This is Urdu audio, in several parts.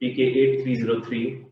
PK 8303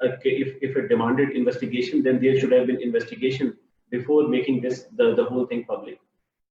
if it demanded investigation then there should have been investigation before making this the whole thing public.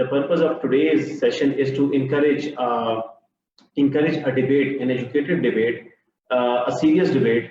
the purpose of today's session is to encourage a debate, an educated debate, a serious debate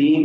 3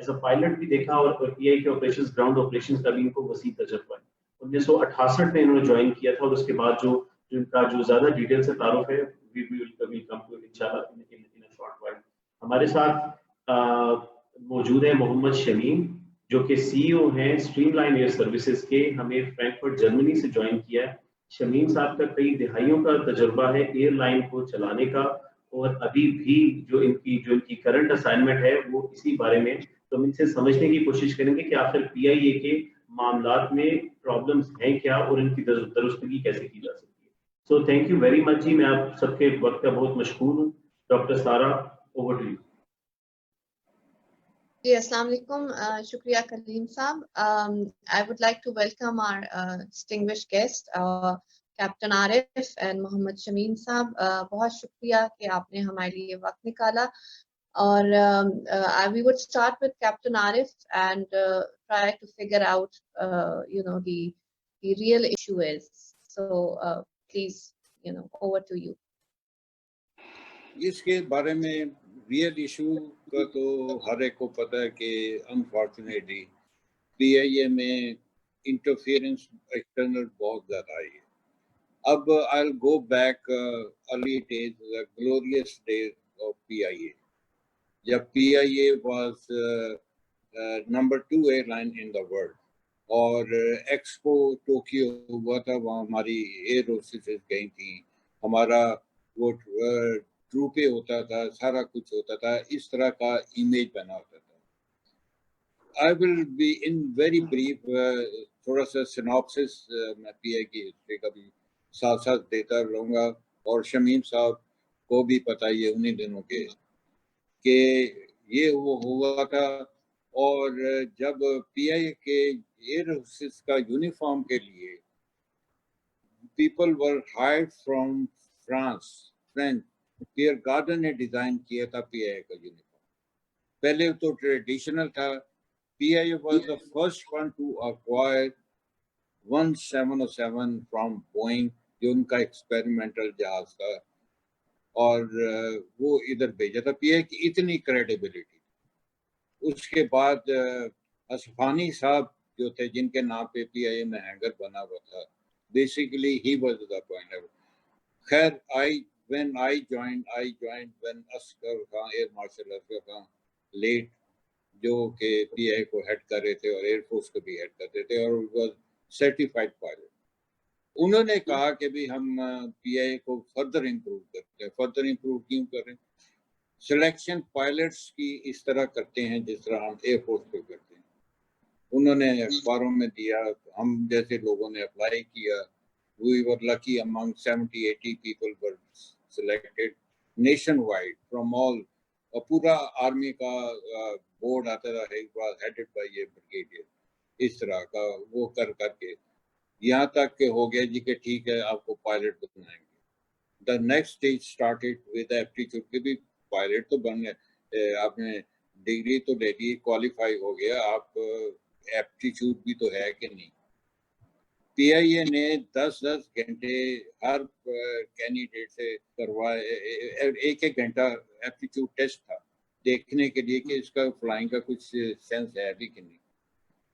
as a pilot بھی دیکھا اور پی آئی کے آپریشنز گراؤنڈ آپریشنز کا بھی ان کو وسیع تجربہ ہے. 1968 میں انہوں نے جوائن کیا تھا اور اس کے بعد جو ان کا جو زیادہ ڈیٹیل سے تعارف ہے we will come to it inshallah in a short while. ہمارے ساتھ موجود ہے محمد شمیم جو کہ سی ای او ہیں اسٹریم لائن ایئر سروسز کے, ہمیں فرینکفرٹ جرمنی سے جوائن کیا ہے. شمیم صاحب کا کئی دہائیوں کا تجربہ ہے ایئر لائن کو چلانے کا, اور ابھی بھی جو ان کی کرنٹ اسائنمنٹ ہے وہ اسی بارے میں, تو ہم ان سے سمجھنے کی کوشش کریں گے کہ آخر پی آئی اے کے معاملات میں پرابلمس ہیں کیا اور ان کی درستگی کیسے کی جا سکتی ہے. So thank you very much جی, میں آپ سب کے وقت کا بہت مشکور ہوں. ڈاکٹر سارا, اوور ٹو یو. جی السلام علیکم, شکریہ کلیم صاحب. I would like to welcome our distinguished guest, Captain Arif and محمد شمیم صاحب. بہت شکریہ کہ آپ نے ہمارے لیے وقت نکالا. اور we would start with Captain Arif and try to figure out the real issue is. So please, over to you. اس کے بارے میں ریئل ایشو کا تو ہر ایک کو پتہ ہے کہ انفارچونیٹلی پی آئی اے میں انٹرفیئرنس ایکسٹرنل بہت زیادہ آئی ہے. اب I will go back early days, glorious days of P I A, جب P I A was number 2 airline in the world, اور ایکسپو ٹوکیو ہوا تھا, وہاں ہماری ایئر ہوسٹسز گئی تھیں, ہمارا وہ ٹروپے ہوتا تھا, سارا کچھ ہوتا تھا, اس طرح کا امیج بنا ہوتا تھا. I will be in very brief, تھوڑا سا سیناپسس میں پی آئی کی ہسٹری کا بھی ساتھ ساتھ دیتا رہوں گا, اور شمیم صاحب کو بھی پتہ یہ انہی دنوں کے کہ یہ وہ ہوا تھا. اور جب پی آئی کے ایئر ہوسٹس کا یونیفارم کے لیے people were hired from French, Pierre Cardin نے ڈیزائن کیا تھا پی آئی کا یونیفارم. پہلے تو ٹریڈیشنل تھا. P I was the first one to acquire 1707 from Boeing, جو ان کا ایکسپیریمنٹل جہاز تھا, اور وہ ادھر بھیجا تھا. پی آئی کی اتنی کریڈیبلٹی. اس کے بعد اصفہانی صاحب جو تھے, جن کے نام پہ پی آئی میں ہینگر بنا ہوا تھا, basically he was the point. خیر, when I joined when Asghar Khan, Air Marshal Asghar Khan late, جو کہ پی آئی کو ہیڈ کر رہے تھے اور ایئر فورس کو بھی ہیڈ کرتے تھے, اور واز سرٹیفائڈ پائلٹ. انہوں نے کہا کہ بھی ہم پی آئی کو فردر امپروو کرتے ہیں. فردر امپروو کیوں کریں؟ سلیکشن پائلٹس کی اس طرح کرتے ہیں جس طرح ہم ایئر فورس پہ کرتے ہیں. انہوں نے اخباروں میں دیا, ہم جیسے لوگوں نے اپلائی کیا. We were lucky, among 70-80 people were selected nationwide from all. پورا آرمی کا بورڈ آتا تھا, headed by a brigadier, اس طرح کا وہ کر کے یہاں تک کہ ہو گیا جی کہ ٹھیک ہے آپ کو پائلٹ بنائیں گے. The next stage started with aptitude, کہ بھی پائلٹ تو بن گئے, آپ نے ڈگری تو لے لی, کوالیفائی ہو گیا, آپ ایپٹیچیوڈ بھی تو ہے کہ نہیں. پی آئی اے نے 10 گھنٹے ہر کینڈیڈیٹ سے کروائے, ایک گھنٹہ ایپٹیچیوڈ ٹیسٹ تھا دیکھنے کے لیے کہ اس کا فلائنگ کا کچھ سینس ہے بھی کہ نہیں.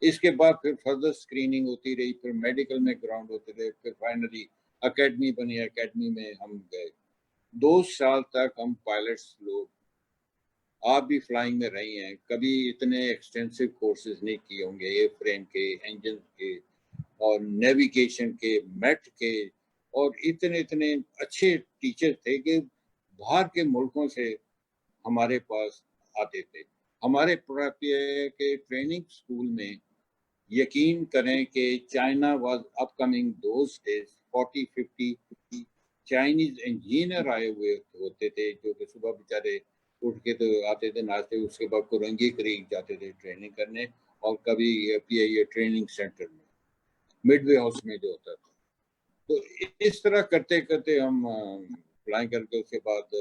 اس کے بعد پھر فردر اسکریننگ ہوتی رہی, پھر میڈیکل میں گراؤنڈ ہوتے رہے, پھر فائنلی اکیڈمی بنی, اکیڈمی میں ہم گئے. 2 سال تک ہم پائلٹس لوگ, آپ بھی فلائنگ میں رہی ہیں, کبھی اتنے ایکسٹینسو کورسز نہیں کیے ہوں گے ایئر فریم کے, انجن کے, اور نیویگیشن کے, میٹ کے, اور اتنے اچھے ٹیچر تھے کہ باہر کے ملکوں سے ہمارے پاس آتے تھے. ہمارے کے ٹریننگ سکول میں یقین کریں کہ China was upcoming those days, 40-50 Chinese engineer آئے ہوئے ہوتے تھے, جو کہ صبح بیچارے اٹھ کے تو آتے تھے ناچتے, اس کے بعد کرنگی کریک جاتے تھے ٹریننگ کرنے, اور کبھی پی آئی اے ٹریننگ سینٹر میں مڈ وے ہاؤس میں جو ہوتا تھا. تو اس طرح کرتے کرتے ہم فلائنگ کر کے, اس کے بعد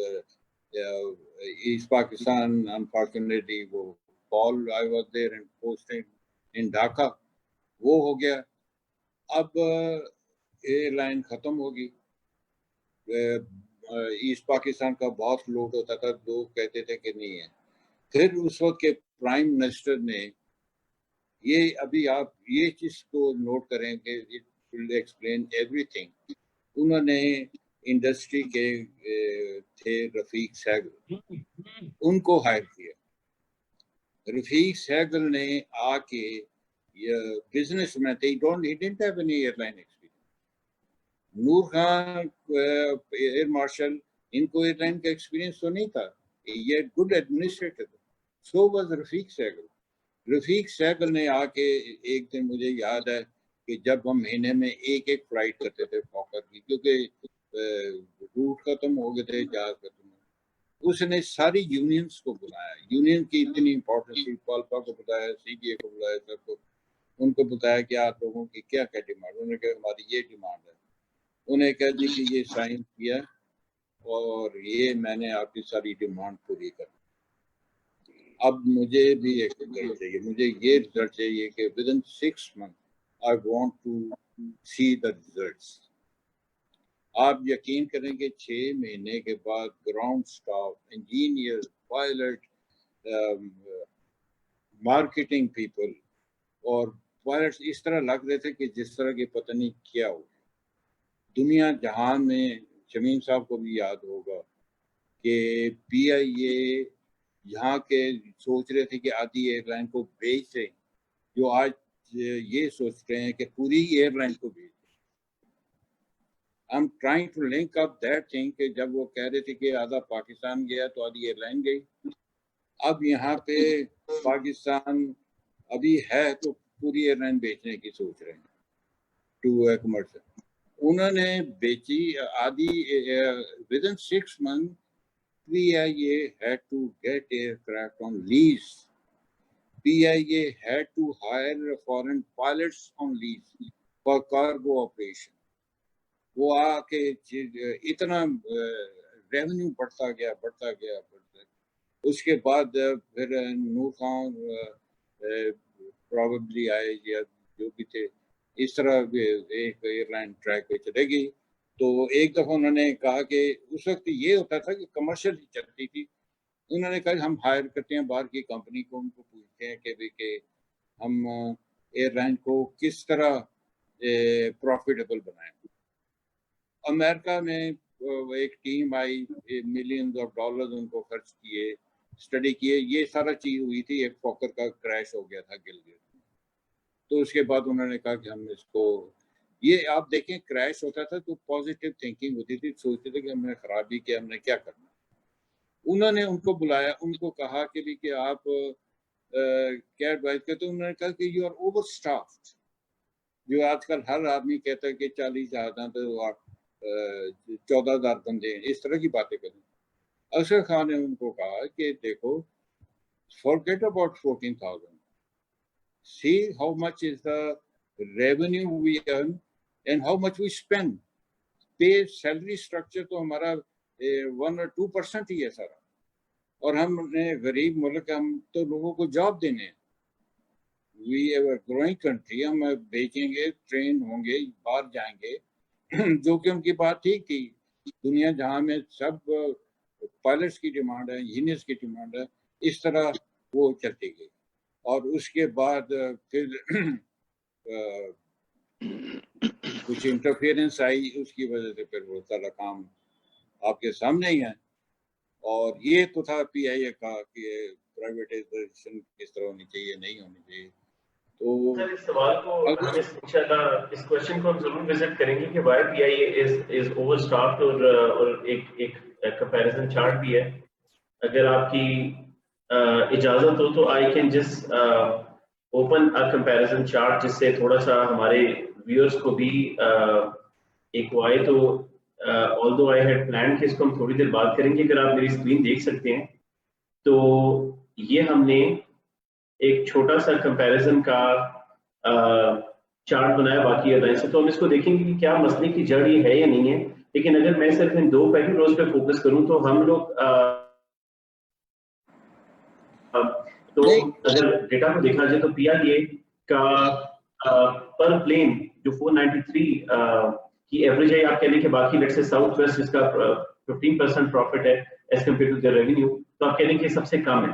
ایسٹ پاکستان انفارچونیٹلی وہ پال I was there and posted in Dhaka, وہ ہو گیا. اب ایئر لائن ختم ہوگی. ایسٹ پاکستان کا بہت لوڈ ہوتا تھا, لوگ کہتے تھے کہ نہیں ہے. پھر اس وقت کے پرائم منسٹر نے یہ ابھی آپ یہ چیز کو نوٹ کریں کہ it will explain every thing. انہوں نے انڈسٹری کے تھے رفیق سہگل, ان کو ہائر کیا. رفیق سہگل نے آ کے بزنس میں تھے, he didn't have any airline experience. Noor Khan air marshal, ان کو ایئر لائن کا ایکسپیرینس تو نہیں تھا, یہ good administrator. So was Rafiq Sehgal. Rafiq Sehgal نے آ کے ایک دن, مجھے یاد ہے کہ جب ہم مہینے میں ایک فلائٹ کرتے تھے فوکر کی, کیونکہ روٹ ختم ہو گئے تھے, جہاز ختم ہو, اس نے ساری یونینز کو بلایا. یونین کی اتنی امپورٹنس تھی, پالپا کو بتایا, سی بی اے کو بلایا, سب کو ان کو بتایا کہ آپ لوگوں کی کیا کیا ڈیمانڈ. انہوں نے کہا ہماری یہ ڈیمانڈ ہے. انہیں کہا جی کہ یہ سائن کیا اور یہ میں نے آپ کی ساری ڈیمانڈ پوری کر. اب مجھے بھی ایک رزلٹ چاہیے, مجھے یہ رزلٹ چاہیے کہ ودن 6 months I want to see the results. آپ یقین کریں کہ 6 مہینے کے بعد ground staff, engineer, pilot, marketing people اور پائلٹس اس طرح لگ رہے تھے کہ جس طرح کی پتہ نہیں کیا ہو. دنیا جہان میں, شمیم صاحب کو بھی یاد ہوگا کہ پی آئی اے یہاں کے سوچ رہے تھے کہ آدھی ایئر لائن کو بیچ دیں, جو آج یہ سوچ رہے ہیں کہ پوری ایئر لائن کو بیچ دیں. I'm trying to link up that thing کہ جب وہ کہہ رہے تھے کہ آدھا پاکستان گیا تو آدھی ایئر لائن گئی. اب یہاں پہ پاکستان ابھی ہے تو پوری ایئر لائن بیچنے کی سوچ رہے ہیں ٹو کمرشل. انہوں نے بیچی آدھی. within 6 months PIA had to get aircraft on lease. PIA had to hire foreign pilots on lease for cargo operation. وہ آ کے اتنا ریونیو بڑھتا گیا. اس کے بعد پھر نور خان پرابیبلی آئے یا جو بھی تھے, اس طرح ایک ایئر لائن ٹریک پہ چلے گئی. تو ایک دفعہ انہوں نے کہا کہ اس وقت یہ ہوتا تھا کہ کمرشل ہی چلتی تھی. انہوں نے کہا ہم ہائر کرتے ہیں باہر کی کمپنی کو, ان کو پوچھتے ہیں کہ ہم ایئر لائن کو کس طرح پروفیٹیبل بنائیں. امریکہ میں ایک team I, millions of dollars in کو خرچ کیے, اسٹڈی کیے. یہ سارا چیز ہوئی تھی, ایک فوکر کا کریش ہو گیا تھا گلگت. تو اس کے بعد انہوں نے کہا کہ ہم اس کو, یہ آپ دیکھیں کریش ہوتا تھا تو پازیٹیو تھنکنگ ہوتی تھی, سوچتے تھے کہ ہم نے خرابی کیا, ہم نے کیا کرنا. انہوں نے ان کو بلایا, ان کو کہا کہ آپ کیا ایڈوائز کرتے. انہوں نے کہا کہ یو آر اوور اسٹافڈ. جو آج کل ہر آدمی کہتا ہے کہ 40,000 تو 14,000 بندے ہیں, اس طرح کی باتیں کریں. اشرف خان نے ان کو کہا کہ دیکھو, forget about 14,000. See how much is the revenue we earn and how much we spend. Pay salary structure تو ہمارا 1 or 2% ہی ہے سارا, اور ہم نے غریب ملک, ہم تو لوگوں کو جاب دینے ہیں. We are a growing country. ہم بیچیں گے, ٹرین ہوں گے, باہر جائیں گے, جو کہ ان کی بات ٹھیک تھی. دنیا جہاں میں سب پائلٹس کی ڈیمانڈ ہے, انجینئرس کی ڈیمانڈ ہے, اس طرح وہ چلتی گئی. اور اس کے بعد پھر کچھ انٹرفیئرنس آئی, اس کی وجہ سے پھر وہ سارا کام آپ کے سامنے ہی ہے. اور یہ تو تھا پی آئی اے کا کہ پرائیویٹائزیشن کس طرح ہونی چاہیے, نہیں ہونی چاہیے. تو اس سوال کو انشاءاللہ اس کوشچن کو ہم ضرور وزٹ کریں گے کہ Y P I a is over اسٹافڈ, اور ایک کمپیریزن چارٹ بھی ہے. اگر آپ کی اجازت ہو تو I can just open a comparison chart, جس سے تھوڑا سا ہمارے ویورز کو بھی ایک وہ آئے. تو although I had planned کہ اس کو ہم تھوڑی دیر بات کریں گے, اگر آپ میری اسکرین دیکھ سکتے ہیں تو یہ ہم نے ایک چھوٹا سا کمپیریزن کا چارٹ بنایا باقی ایئر لائن سے. تو ہم اس کو دیکھیں گے کہ کیا مسئلے کی جڑ یہ ہے یا نہیں ہے. لیکن اگر میں صرف ان 2 پہلی روز پہ فوکس کروں تو ہم لوگ تو اگر ڈیٹا کو دیکھا جائے تو پی آئی اے کا پر پلین جو 493 کی ایوریج ہے, آپ کہہ لیں کہ باقی لیٹ سے ساؤتھ ویسٹ جس کا 15% پروفٹ ہے as compared to their revenue, تو آپ کہہ لیں کہ سب سے کم ہے.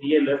PLF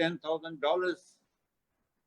$10,000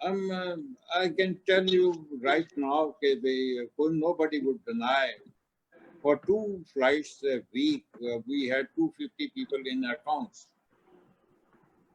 I can tell you right now that nobody would deny for 2 flights a week we had 250 people in accounts,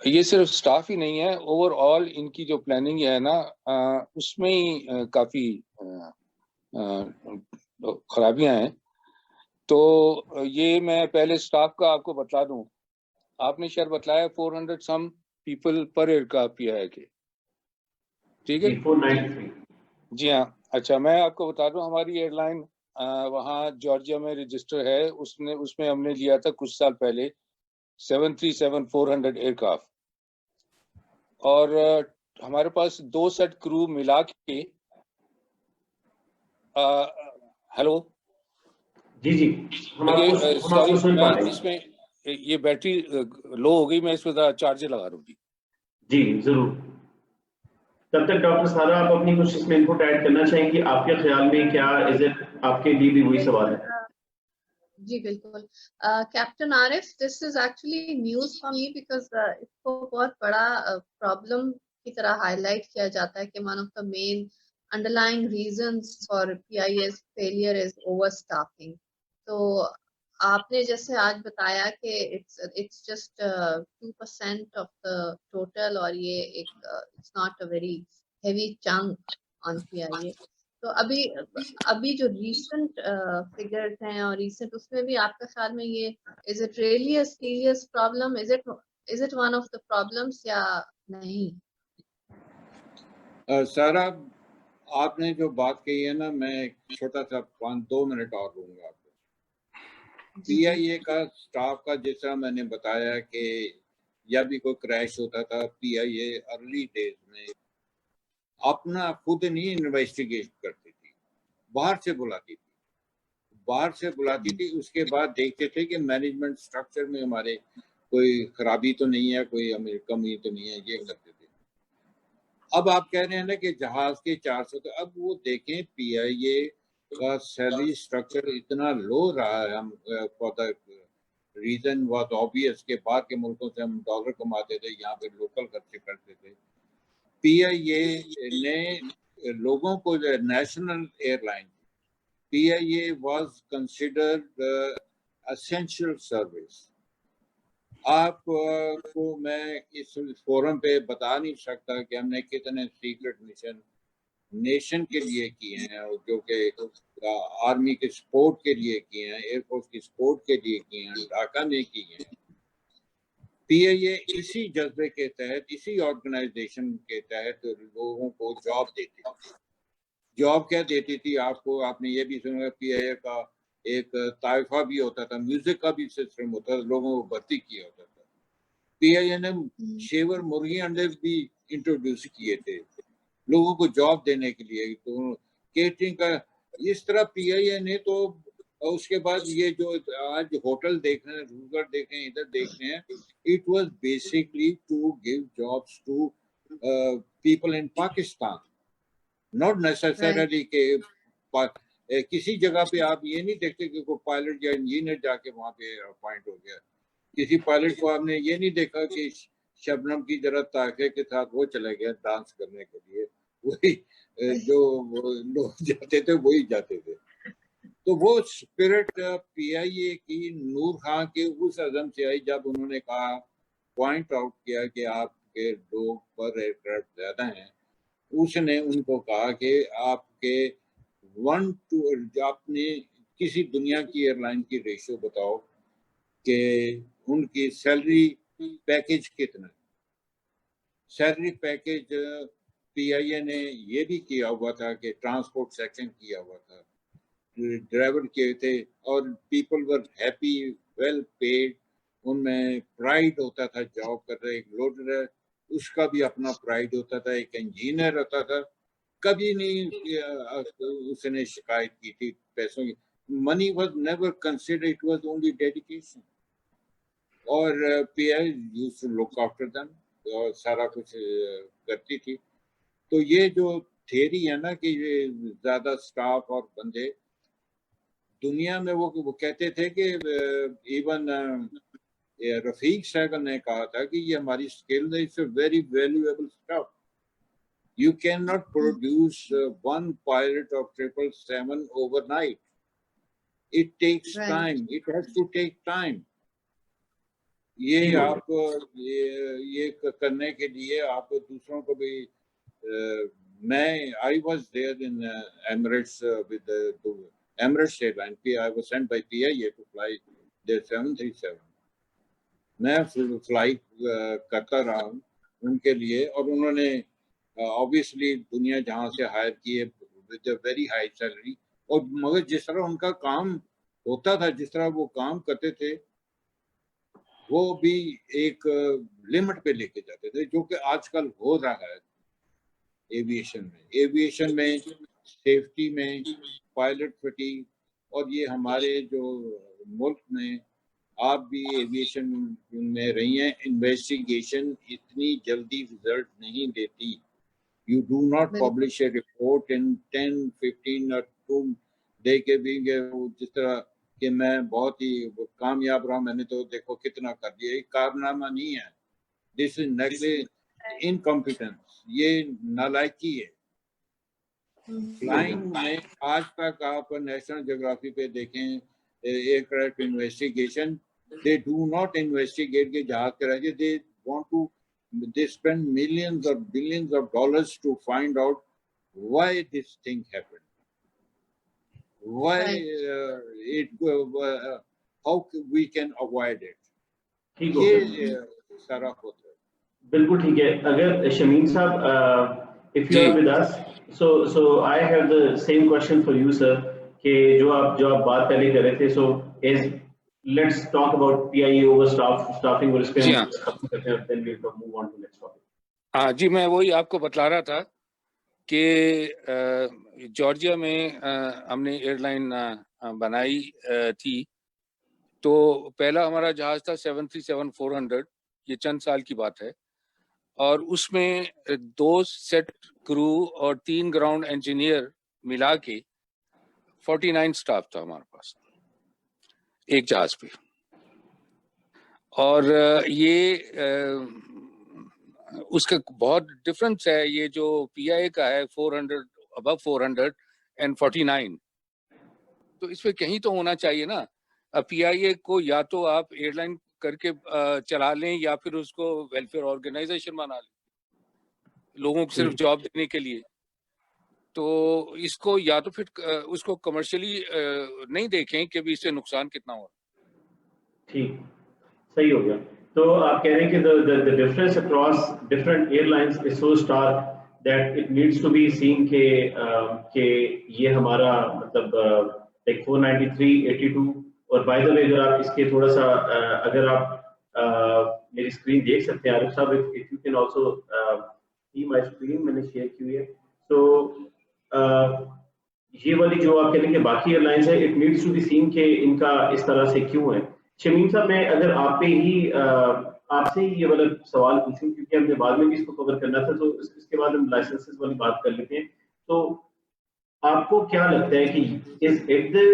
یہ صرف سٹاف ہی نہیں ہے, اوور آل ان کی جو پلاننگ ہے نا اس میں ہی کافی خرابیاں ہیں. تو یہ میں پہلے سٹاف کا آپ کو بتلا دوں. آپ نے شاید بتلایا 400 سم پیپل پر ایئرکرافٹ کیا ہے کہ ٹھیک ہے 493. جی ہاں. اچھا میں آپ کو بتا دوں ہماری ایئر لائن وہاں جارجیا میں رجسٹر ہے, اس میں ہم نے لیا تھا کچھ سال پہلے 737-400 ایئرکرافٹ, اور ہمارے پاس 2 سیٹ کرو ملا کے. ہیلو جی جی ہم آپ کو سن پا رہے ہیں. اس میں یہ بیٹری لو ہو گئی, میں اس پہ ذرا چارجر لگا دوں گی. جی ضرور. تب تک ڈاکٹر سارا آپ اپنی کچھ اس میں انپٹ ایڈ کرنا چاہیں گے, آپ کے خیال میں کیا آپ کے لیے بھی وہی سوال ہے؟ جی بالکل. Captain Arif, this is actually news for me because اس کو بہت بڑا پرابلم کی طرح ہائی لائٹ کیا جاتا ہے کہ one of the main underlying reasons for PIA's failure is overstaffing. تو آپ نے جیسے آج بتایا کہ it's just 2% of the total, اور یہ ایک it's not a very heavy chunk on PIA. تو ابھی جو ریسنٹ فگرز ہیں اور ریسنٹ اس میں بھی آپ کا خیال میں یہ is it really a serious problem, is it one of the problems یا نہیں؟ سارا آپ نے جو بات کہی ہے نا, میں چھوٹا سا 2 منٹ اور لوں گا آپ کو. پی آئی اے کا سٹاف کا جیسا میں نے بتایا کہ یا بھی کوئی کریش ہوتا تھا, P I a early days میں اپنا خود نہیں انویسٹیگیٹ کرتی تھی, باہر سے بلاتی تھی. اس کے بعد دیکھتے تھے کہ مینجمنٹ سٹرکچر میں ہمارے کوئی خرابی تو نہیں ہے, کوئی کمی تو نہیں ہے, یہ کرتے تھے. اب آپ کہہ رہے ہیں نا کہ جہاز کے 400, تو اب وہ دیکھیں پی آئی اے کا سیلری سٹرکچر اتنا لو رہا ہے. ہم for the reason was obvious کہ باہر کے ملکوں سے ہم ڈالر کماتے تھے, یہاں پہ لوکل خرچے کرتے تھے. پی آئی اے نے لوگوں کو جو national airline, P I A was considered essential service. آپ کو میں اس فورم پہ بتا نہیں سکتا کہ ہم نے کتنے سیکرٹ مشن نیشن کے لیے کیے ہیں, جو کہ آرمی کے سپورٹ کے لیے کیے ہیں, ایئر فورس کی سپورٹ کے لیے کیے ہیں, ڈھاکہ میں کیے ہیں. پی آئی اے اسی جذبے کے تحت, اسی آرگنائزیشن کے تحت لوگوں کو جاب دیتی تھی. جاب کیا دیتی تھی آپ کو, آپ نے یہ بھی سنا پی آئی اے کا ایک طائفہ بھی ہوتا تھا, میوزک کا بھی سسٹم ہوتا تھا, لوگوں کو بھرتی کیا ہوتا تھا. پی آئی اے نے شیور مرغی انڈے بھی انٹروڈیوس کیے تھے لوگوں کو جاب دینے کے لیے. تو کیٹرنگ کا اس طرح پی آئی اے نے, تو اس کے بعد یہ جو آج ہوٹل دیکھ رہے ہیں, روگر دیکھ رہے ہیں, ادھر دیکھ رہے ہیں, it was basically to give jobs to people in Pakistan, not necessarily کہ کسی جگہ پہ آپ یہ نہیں دیکھتے کہ کوئی پائلٹ یا انجینئر جا کے وہاں پہ اپوائنٹ ہو گیا. کسی پائلٹ کو آپ نے یہ نہیں دیکھا کہ شبنم کی ذرا تاکہ کے ساتھ وہ چلے گیا ڈانس کرنے کے لیے, وہی جو لوگ جاتے تھے وہی جاتے تھے. تو وہ اسپرٹ پی آئی اے کی نور خان کے اس عزم سے آئی جب انہوں نے کہا, پوائنٹ آؤٹ کیا کہ آپ کے لوگ پر ایئر کرافٹ زیادہ ہیں. اس نے ان کو کہا کہ آپ کے 1 to آپ نے کسی دنیا کی ایئر لائن کی ریشو بتاؤ کہ ان کی سیلری پیکیج کتنا ہے. سیلری پیکیج پی آئی اے نے یہ بھی کیا ہوا تھا کہ ٹرانسپورٹ سیکشن کیا ہوا تھا, ڈرائیور کیے تھے, اور people were happy, well paid. ان میں پرائڈ ہوتا تھا جاب کر رہے. ایک لوڈر ہے اس کا بھی اپنا پرائڈ ہوتا تھا, ایک انجینئر ہوتا تھا, کبھی نہیں اس نے شکایت کی تھی پیسوں کی. Money was never considered, it was only dedication. اور P I used to look after them, اور سارا کچھ کرتی تھی. تو یہ جو تھیری ہے نا کہ یہ زیادہ سٹاف اور بندے دنیا میں, وہ کہتے تھے کہ ایون رفیق صاحب نے کہا تھا کہ یہ ہماری اسکل ہے, it's a very valuable staff. You cannot produce one pilot of 777 overnight. It takes time. It has to take time. یہ آپ یہ کرنے کے لیے آپ دوسروں کو بھی میں I was there in Emirates with the Emirates Airline. I was sent by PIA to fly their 737. میں فلائی کرتا رہا ہوں ان کے لیے, اور انہوں نے obviously دنیا جہاں سے ہائر کیے with a very high salary, اور مگر جس طرح ان کا کام ہوتا تھا, جس طرح وہ کام کرتے تھے, وہ بھی ایک لمٹ پہ لے کے جاتے تھے, جو کہ آج کل ہو رہا ہے ایویشن میں سیفٹی میں, پائلٹ فٹیگ. اور یہ ہمارے جو ملک میں آپ بھی ایویشن میں رہی ہیں, انویسٹیگیشن اتنی جلدی رزلٹ نہیں دیتی. You do not publish a report in 10-15 اور تم دے کے بھی جس طرح کہ میں بہت ہی کامیاب رہا, میں نے تو دیکھو کتنا کر دیا. یہ کارنامہ نہیں ہے, دس از نیگلیجنس, انکمپیٹنس, یہ نالائکی ہے. فلائنگ میں آج تک آپ نیشنل جغرافی پہ دیکھیں aircraft investigation, they do not investigate کہ جہاز کے رہے, they want to, they spend millions or billions of dollars to find out why this thing happened, why how we can avoid it. یہ سارا ہوتا ہے. بالکل ٹھیک ہے. اگر شمیم صاحب if you are with us, so I have the same question for you sir, کہ جو آپ بات پہلے کر رہے تھے, so let's talk about PIA overstaffing اور اس پہ ہم ختم کرتے ہیں, then we'll move on to next topic. ہاں جی, میں وہی آپ کو بتلا رہا تھا کہ جارجیا میں ہم نے ایئر لائن بنائی تھی, تو پہلا ہمارا جہاز تھا 737-400, یہ چند سال کی بات ہے, اور اس میں 2 سیٹ کرو اور 3 گراؤنڈ انجینئر ملا کے 49 سٹاف تھا ہمارے پاس ایک جہاز پہ. اور یہ اس کا بہت ڈفرنس ہے, یہ جو پی آئی اے کا ہے 400 ابو 400 اینڈ 49, تو اس پہ کہیں تو ہونا چاہیے نا. پی آئی اے کو یا تو آپ ایئر لائن کر کے چلا لیں, یا پھر اس کو ویلفیئر آرگنائزیشن بنا لیں لوگوں کو صرف جاب دینے کے لیے. تو اس کو یا تو پھر اس کو کمرشلی نہیں دیکھیں کہ بھی اس سے نقصان کتنا ہو. ٹھیک, صحیح ہو گیا. تو آپ کہہ رہے ہیں کہ the difference across different airlines is so stark that it needs to be seen کہ یہ ہمارا مطلب like 493, 82. اور بائی دا وے اگر آپ اس کے تھوڑا سا اگر آپ میری اسکرین دیکھ سکتے ہیں عارف صاحب, if you can also see my screen, میں نے شیئر کی ہوئی ہے. تو یہ والی جو آپ کہہ رہے ہیں کہ باقی ایئر لائنس ہے, it needs to be seen کہ ان کا اس طرح سے کیوں ہے. شمیم صاحب, میں اگر آپ پہ ہی آپ سے ہی یہ والا سوال پوچھوں, کیونکہ ہم نے بعد میں بھی اس کو کور کرنا تھا, تو اس کے بعد ہم لائسنسز والی بات کر لیتے ہیں. تو آپ کو کیا لگتا ہے کہ is it the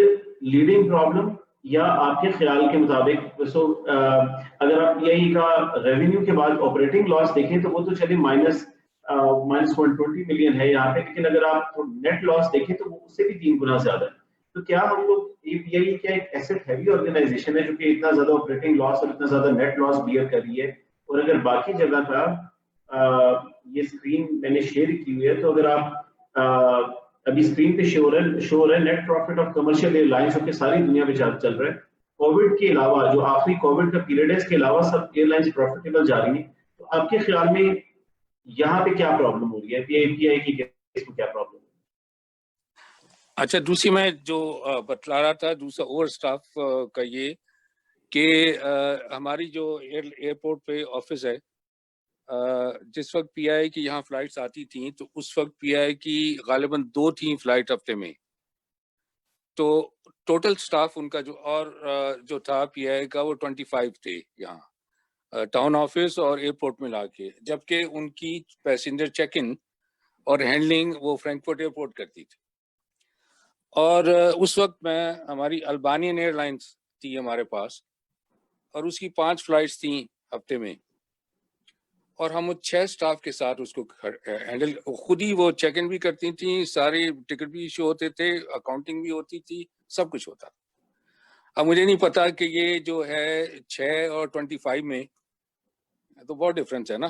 leading problem, یا آپ کے خیال کے مطابق اگر آپ پی آئی کا ریونیو کے بعد آپریٹنگ لاس دیکھیں تو وہ تو چلے -120 ملین ہے یہاں پہ, لیکن اگر آپ نیٹ لاس دیکھیں تو وہ اس سے بھی 3 گنا زیادہ ہے. تو کیا ہم لوگ یہ پی آئی کیا ایک ایسٹ ہیوی آرگنائزیشن ہے جو کہ اتنا زیادہ آپریٹنگ لاس اور اتنا زیادہ نیٹ لاس بیئر کر رہی ہے؟ اور اگر باقی جگہ کا یہ اسکرین میں نے شیئر کی ہوئی ہے, تو اگر آپ ابھی اسکرین پہ شو ہو رہا ہے net profit of commercial airlines, جو کہ ساری دنیا میں چل رہا ہے. کووڈ کے علاوہ جو آخری کووڈ کا پیریڈ ہے, اس کے علاوہ سب ایئر لائنس پروفیٹیبل جا رہی ہیں. تو آپ کے خیال میں یہاں پہ کیا پرابلم ہو رہی ہے, پی آئی کی کیس میں کیا پرابلم ہو رہی ہے؟ اچھا, دوسری میں جو بتلا رہا تھا دوسرا اوور اسٹاف کا یہ کہ ہماری جو ایئرپورٹ پہ آفس ہے, جس وقت پی آئی کی یہاں فلائٹس آتی تھیں تو اس وقت پی آئی کی غالباً 2 تھیں فلائٹ ہفتے میں. تو ٹوٹل سٹاف ان کا جو تھا پی آئی کا وہ 25 تھے یہاں ٹاؤن آفس اور ایئرپورٹ میں لا کے, جبکہ ان کی پیسنجر چیک ان اور ہینڈلنگ وہ فرینکفرٹ ایئرپورٹ کرتی تھی. اور اس وقت میں ہماری البانین ایئر لائنس تھی ہمارے پاس, اور اس کی 5 فلائٹس تھیں ہفتے میں, اور ہم 6 سٹاف کے ساتھ اس کو ہینڈل خود ہی وہ چیک ان بھی کرتی تھیں, سارے ٹکٹ بھی ایشو ہوتے تھے, اکاؤنٹنگ بھی ہوتی تھی, سب کچھ ہوتا. اب مجھے نہیں پتا کہ یہ جو ہے 6 اور 25 میں تو بہت ڈفرینس ہے نا.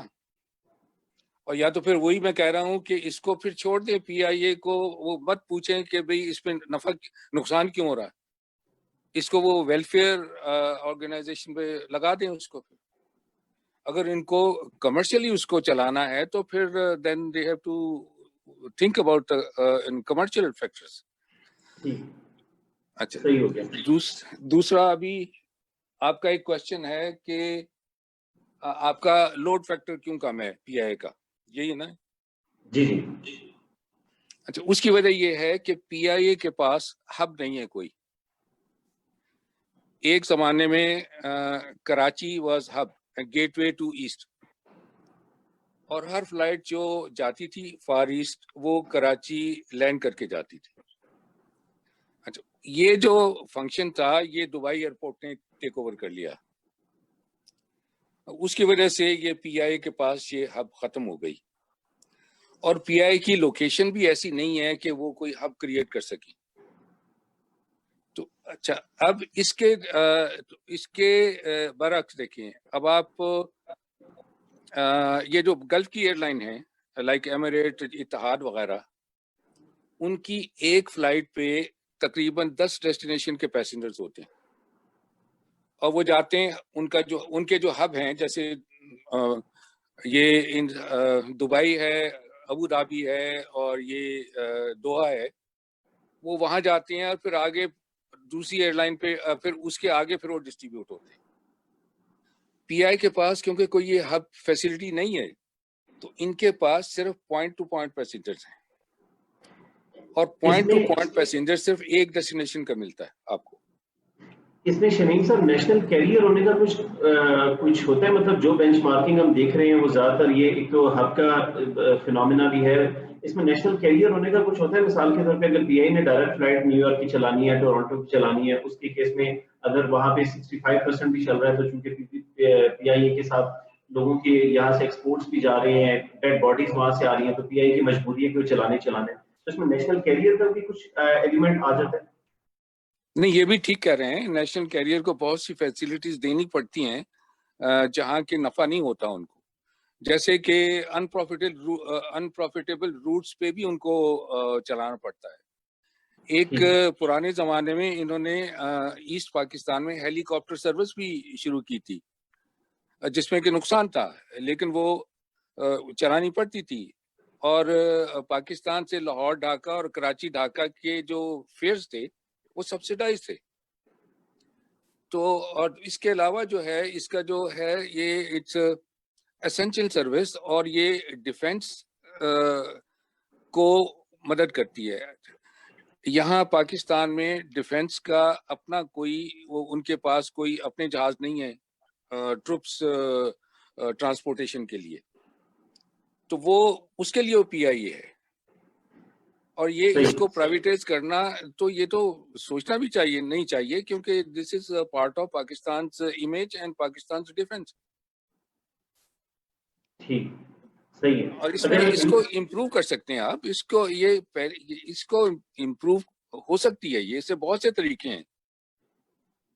اور یا تو پھر وہی میں کہہ رہا ہوں کہ اس کو پھر چھوڑ دیں پی آئی اے کو, وہ مت پوچھیں کہ بھئی اس پہ نقصان کیوں ہو رہا ہے, اس کو وہ ویلفیئر آرگنائزیشن پہ لگا دیں اس کو. اگر ان کو کمرشلی اس کو چلانا ہے تو پھر then they have to think about in commercial factors. اچھا, صحیح ہو گیا. دوسرا ابھی آپ کا ایک کوشچن ہے کہ آپ کا لوڈ فیکٹر کیوں کم ہے پی آئی اے کا, یہی ہے نا؟ جی جی. اچھا, اس کی وجہ یہ ہے کہ پی آئی اے کے پاس ہب نہیں ہے کوئی. ایک زمانے میں Karachi was hub, gateway to east, اور ہر فلائٹ جو جاتی تھی فار ایسٹ وہ کراچی لینڈ کر کے جاتی تھی. اچھا, یہ جو فنکشن تھا یہ دبئی ایئرپورٹ نے ٹیک اوور کر لیا. اس کی وجہ سے یہ پی آئی اے کے پاس یہ ہب ختم ہو گئی, اور پی آئی اے کی لوکیشن بھی ایسی نہیں ہے کہ وہ کوئی ہب کریٹ کر سکی. تو اچھا, اب اس کے برعکس دیکھیں, اب آپ یہ جو گلف کی ایئر لائن ہے لائک ایمریٹ, اتحاد وغیرہ, ان کی ایک فلائٹ پہ تقریباً 10 ڈیسٹینیشن کے پیسنجرز ہوتے ہیں, اور وہ جاتے ہیں ان کے جو ہب ہیں, جیسے یہ دبئی ہے, ابو دھابی ہے, اور یہ دوحہ ہے, وہ وہاں جاتے ہیں اور پھر آگے دوسری ایئر لائن پہ پھر اس کے آگے پھر وہ ڈسٹریبیوٹ ہوتے ہیں. پی آئی کے پاس کیونکہ کوئی یہ ہب فیسلٹی نہیں ہے تو ان کے پاس صرف پوائنٹ ٹو پوائنٹ پیسنجرز ہیں, اور پوائنٹ ٹو پوائنٹ پیسنجر صرف ایک ڈیسٹینیشن کا ملتا ہے آپ کو. اس میں شمیم صاحب نیشنل کیریئر ہونے کا کچھ ہوتا ہے, مطلب جو بینچ مارکنگ ہم دیکھ رہے ہیں وہ زیادہ تر یہ ایک تو ہب کا فینومینا بھی ہے, اس میں نیشنل کیریئر ہونے کا کچھ ہوتا ہے. مثال کے طور پہ اگر پی آئی نے ڈائریکٹ فلائٹ نیو یارک کی چلانی ہے, ٹورانٹو کی چلانی ہے, اس کے کیس میں اگر وہاں پہ 65% بھی چل رہا ہے تو چونکہ پی آئی اے کے ساتھ لوگوں کے یہاں سے ایکسپورٹس بھی جا رہے ہیں, ڈیڈ باڈیز وہاں سے آ رہی ہیں, تو پی آئی اے کی مجبوری ہے کہ وہ چلانے تو اس میں نیشنل کیریئر کا بھی کچھ ایلیمنٹ آ جاتا ہے. نہیں, یہ بھی ٹھیک کہہ رہے ہیں, نیشنل کیریئر کو بہت سی فیسلٹیز دینی پڑتی ہیں جہاں کے نفع نہیں ہوتا ان کو, جیسے کہ انپروفیٹیبل روٹس پہ بھی ان کو چلانا پڑتا ہے. ایک پرانے زمانے میں انہوں نے ایسٹ پاکستان میں ہیلی کاپٹر سروس بھی شروع کی تھی جس میں کہ نقصان تھا, لیکن وہ چلانی پڑتی تھی, اور پاکستان سے لاہور ڈھاکہ اور کراچی ڈھاکہ کے جو فیئرز تھے وہ سبسیڈائز تھے. تو اور اس کے علاوہ جو ہے اس کا جو ہے یہ اٹس اسینشل سروس, اور یہ ڈیفینس کو مدد کرتی ہے. یہاں پاکستان میں ڈیفینس کا اپنا کوئی ان کے پاس کوئی اپنے جہاز نہیں ہے ٹروپس ٹرانسپورٹیشن کے لیے, تو وہ اس کے لیے وہ پی آئی اے ہے. اور یہ اس کو پرائیویٹائز کرنا تو یہ تو سوچنا بھی چاہیے نہیں چاہیے, کیونکہ this is part of Pakistan's image and Pakistan's defence. ٹھیک, صحیح ہے. اور اس میں اس کو امپروو کر سکتے ہیں آپ, اس کو امپروو ہو سکتی ہے, یہ سے بہت سے طریقے ہیں.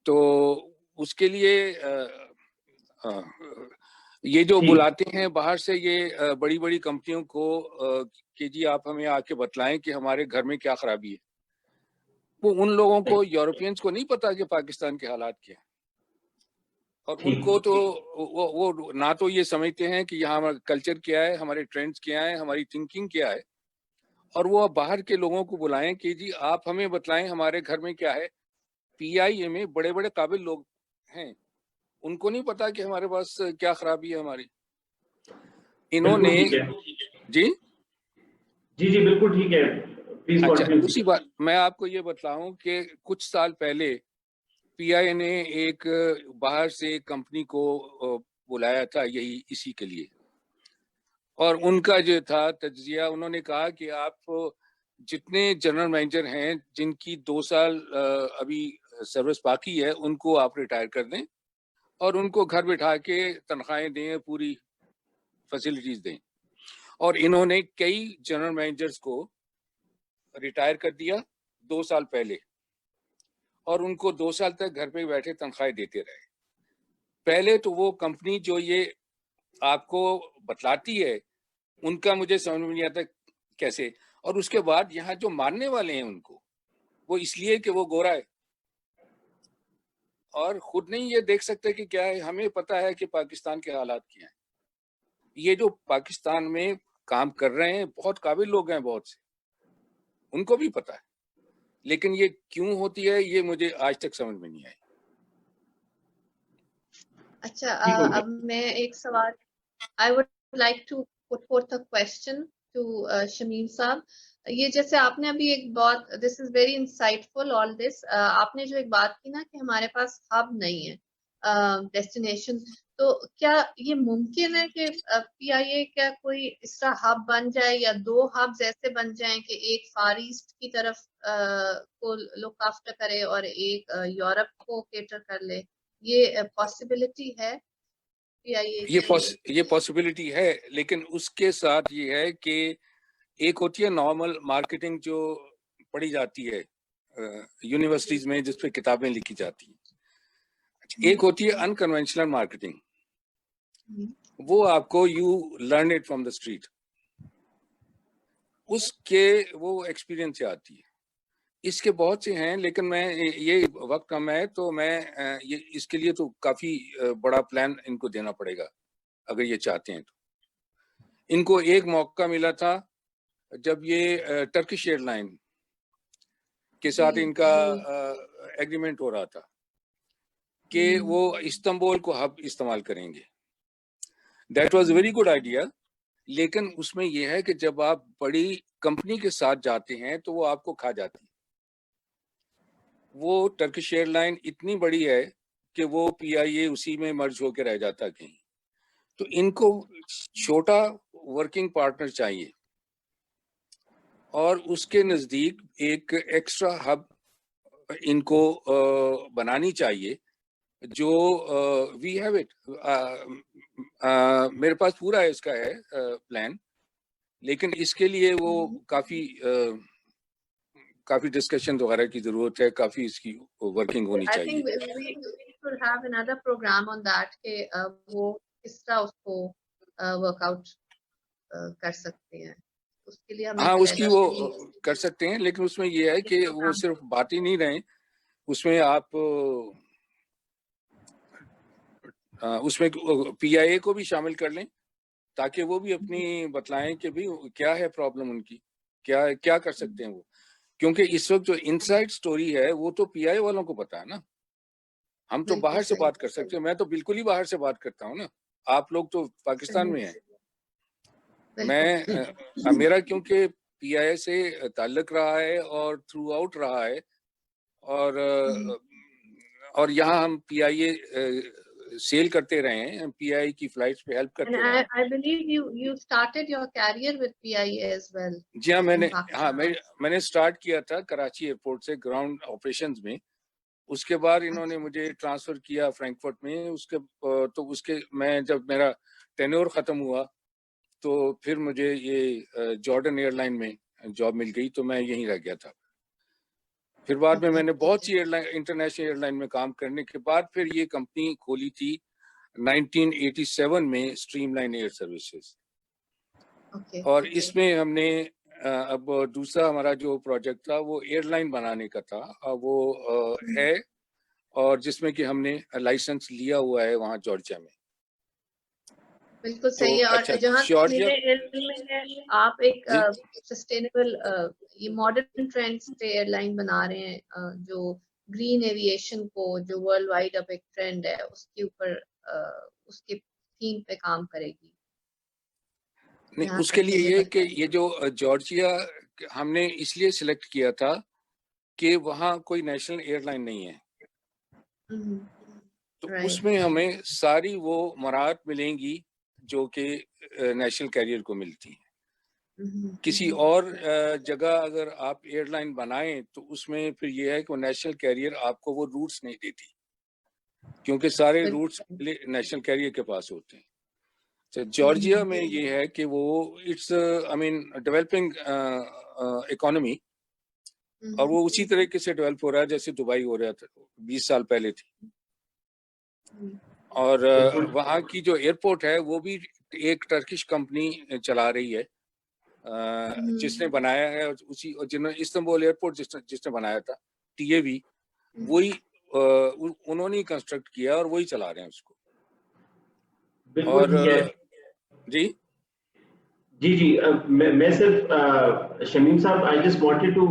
تو اس کے لیے یہ جو بلاتے ہیں باہر سے یہ بڑی بڑی کمپنیوں کو کہ جی آپ ہمیں آ کے بتلائیں کہ ہمارے گھر میں کیا خرابی ہے, وہ ان لوگوں کو یورپینس کو نہیں پتا کہ پاکستان کے حالات کیا ہیں, اور ان کو تو وہ نہ تو یہ سمجھتے ہیں کہ یہاں ہمارا کلچر کیا ہے, ہمارے ٹرینڈز کیا ہیں, ہماری تھنکنگ کیا ہے, اور وہ باہر کے لوگوں کو بلائیں کہ جی آپ ہمیں بتلائیں ہمارے گھر میں کیا ہے. پی آئی اے میں بڑے بڑے قابل لوگ ہیں, ان کو نہیں پتا کہ ہمارے پاس کیا خرابی ہے ہماری. انہوں نے جی جی بالکل ٹھیک ہے. اچھا, دوسری بات میں آپ کو یہ بتلاؤں کہ کچھ سال پہلے پی آئی اے نے ایک باہر سے کمپنی کو بلایا تھا اسی کے لیے, اور ان کا جو تھا تجزیہ, انہوں نے کہا کہ آپ جتنے جنرل مینیجر ہیں جن کی 2 سال ابھی سروس باقی ہے ان کو آپ ریٹائر کر دیں, اور ان کو گھر بٹھا کے تنخواہیں دیں, پوری فیسلٹیز دیں. اور انہوں نے کئی جنرل مینیجرز کو ریٹائر کر دیا 2 سال پہلے, اور ان کو 2 سال تک گھر پہ بیٹھے تنخواہیں دیتے رہے. پہلے تو وہ کمپنی جو یہ آپ کو بتلاتی ہے ان کا مجھے سمجھ میں نہیں آتا کیسے, اور اس کے بعد یہاں جو ماننے والے ہیں ان کو وہ اس لیے کہ وہ گورا ہے اور خود نہیں یہ دیکھ سکتے کہ کیا ہے. ہمیں پتا ہے کہ پاکستان کے حالات کیا ہیں. یہ جو پاکستان میں کام کر رہے ہیں بہت قابل لوگ ہیں, بہت سے, ان کو بھی پتا ہے, لیکن یہ کیوں ہوتی ہے یہ مجھے آج تک سمجھ میں نہیں آئی. اچھا, اب میں ایک سوال, I would like to put forth a question to Shamim صاحب. یہ جیسے آپ نے ابھی ایک بات, this is very insightful all this, آپ نے جو ایک بات کی نا کہ ہمارے پاس ہب نہیں ہے ڈیسٹینیشن, تو کیا یہ ممکن ہے کہ پی آئی اے کیا کوئی اس طرح ہب بن جائے یا 2 ہبز ایسے بن جائیں کہ ایک فار ایسٹ کی طرف کو لک آفٹر کرے اور ایک یورپ کو کیٹر کر لے؟ یہ پاسبلٹی ہے پی آئی اے کے لیے؟ یہ پاسبلٹی ہے, لیکن اس کے ساتھ یہ ہے کہ ایک ہوتی ہے نارمل مارکیٹنگ جو پڑھی جاتی ہے یونیورسٹیز میں جس پہ کتابیں لکھی جاتی ہیں, ایک ہوتی ہے انکنونشنل مارکیٹنگ, وہ آپ کو you learn it from the street, اس کے وہ ایکسپیرئنس سے آتی ہے. اس کے بہت سے ہیں, لیکن میں یہ وقت کم ہے تو میں اس کے لیے تو کافی بڑا پلان ان کو دینا پڑے گا اگر یہ چاہتے ہیں تو. ان کو ایک موقع ملا تھا جب یہ ٹرکش ایئر لائن کے ساتھ ان کا ایگریمنٹ ہو رہا تھا کہ وہ استنبول کو ہب استعمال کریں گے. That was a very good idea, لیکن اس میں یہ ہے کہ جب آپ بڑی کمپنی کے ساتھ جاتے ہیں تو وہ آپ کو کھا جاتی ہے. وہ ٹرکش ایئر لائن اتنی بڑی ہے کہ وہ پی آئی اے اسی میں مرج ہو کے رہ جاتا کہیں. تو ان کو چھوٹا ورکنگ پارٹنر چاہیے اور اس کے نزدیک ایک ایکسٹرا ہب ان کو بنانی چاہیے جو وی ہیو اٹ, میرے پاس پورا اس کا ہے پلان, لیکن اس کے لیے وہ کافی ڈسکشن وغیرہ کی ضرورت ہے, کافی اس کی ورکنگ ہونی چاہیے. کہ وہ کس طرح اس کو ورک آؤٹ کر سکتے ہیں, اس کے لیے ہاں اس کی وہ کر سکتے ہیں, لیکن اس میں یہ ہے کہ وہ صرف بات ہی نہیں رہیں, اس میں آپ اس میں پی آئی اے کو بھی شامل کر لیں تاکہ وہ بھی اپنی بتلائیں کہ بھی کیا ہے پرابلم ان کی, کیا کر سکتے ہیں وہ. کیونکہ اس وقت جو انسائڈ سٹوری ہے وہ تو پی آئی اے والوں کو پتا ہے نا, ہم تو باہر سے بات کر سکتے ہیں. میں تو بالکل ہی باہر سے بات کرتا ہوں نا, آپ لوگ تو پاکستان میں ہیں. میرا کیونکہ پی آئی اے سے تعلق رہا ہے اور تھرو آؤٹ رہا ہے, اور یہاں ہم پی آئی اے سیل کرتے رہے ہیں, پی آئی کی فلائٹس پہ ہیلپ کرتے رہے ہیں. I believe you started your career with PIA as well. جی ہاں, میں نے سٹارٹ کیا تھا کراچی ایئرپورٹ سے گراؤنڈ آپریشنز میں. اس کے بعد انہوں نے مجھے ٹرانسفر کیا فرینکفرٹ میں. اس کے میں جب میرا ٹینور ختم ہوا تو پھر مجھے یہ جارڈن ایئر لائن میں جاب مل گئی, تو میں یہیں رہ گیا تھا. پھر بعد میں نے بہت سی انٹرنیشنل ایئر لائن میں کام کرنے کے بعد پھر یہ کمپنی کھولی تھی 1987 میں, اسٹریم لائن ایئر سروسز. اور اس میں ہم نے اب دوسرا ہمارا جو پروجیکٹ تھا وہ ایئر لائن بنانے کا تھا, وہ ہے, اور جس میں کہ ہم نے لائسنس لیا ہوا ہے وہاں جارجیا میں. بالکل صحیح ہے. اور جہاں آپ ایک سسٹینیبل یہ ماڈرن ٹرینڈز پہ ایئر لائن بنا رہے ہیں, جو گرین ایویشن کو جو ورلڈ وائڈ اب ایک ٹرینڈ ہے اس کے اوپر اس کے تھیم پہ کام کرے گی. نہیں, اس کے لیے یہ کہ یہ جو جارجیا ہم نے اس لیے سلیکٹ کیا تھا کہ وہاں کوئی نیشنل ایئر لائن نہیں ہے, تو اس میں ہمیں ساری وہ مراحت ملیں گی جو کہ نیشنل کیریئر کو ملتی ہیں. کسی اور جگہ اگر آپ ایئر لائن بنائیں تو اس میں پھر یہ ہے کہ وہ نیشنل کیریئر آپ کو وہ روٹس نہیں دیتی, کیونکہ سارے روٹس نیشنل کیریئر کے پاس ہوتے ہیں. جارجیا میں یہ ہے کہ وہ اٹس ڈیولپنگ اکانومی, اور وہ اسی طریقے سے ڈیولپ ہو رہا ہے جیسے دبئی ہو رہا تھا 20 سال پہلے تھی. اور وہاں کی جو ایئرپورٹ ہے وہ بھی ایک ٹرکش کمپنی چلا رہی ہے جس نے بنایا ہے اسی جنہوں نے استنبول ایئرپورٹ جس نے بنایا تھا TAV وہی انہوں نے کنسٹرکٹ کیا اور وہی چلا رہے ہیں اس کو. اور جی جی میں صرف شمیم صاحب I just wanted to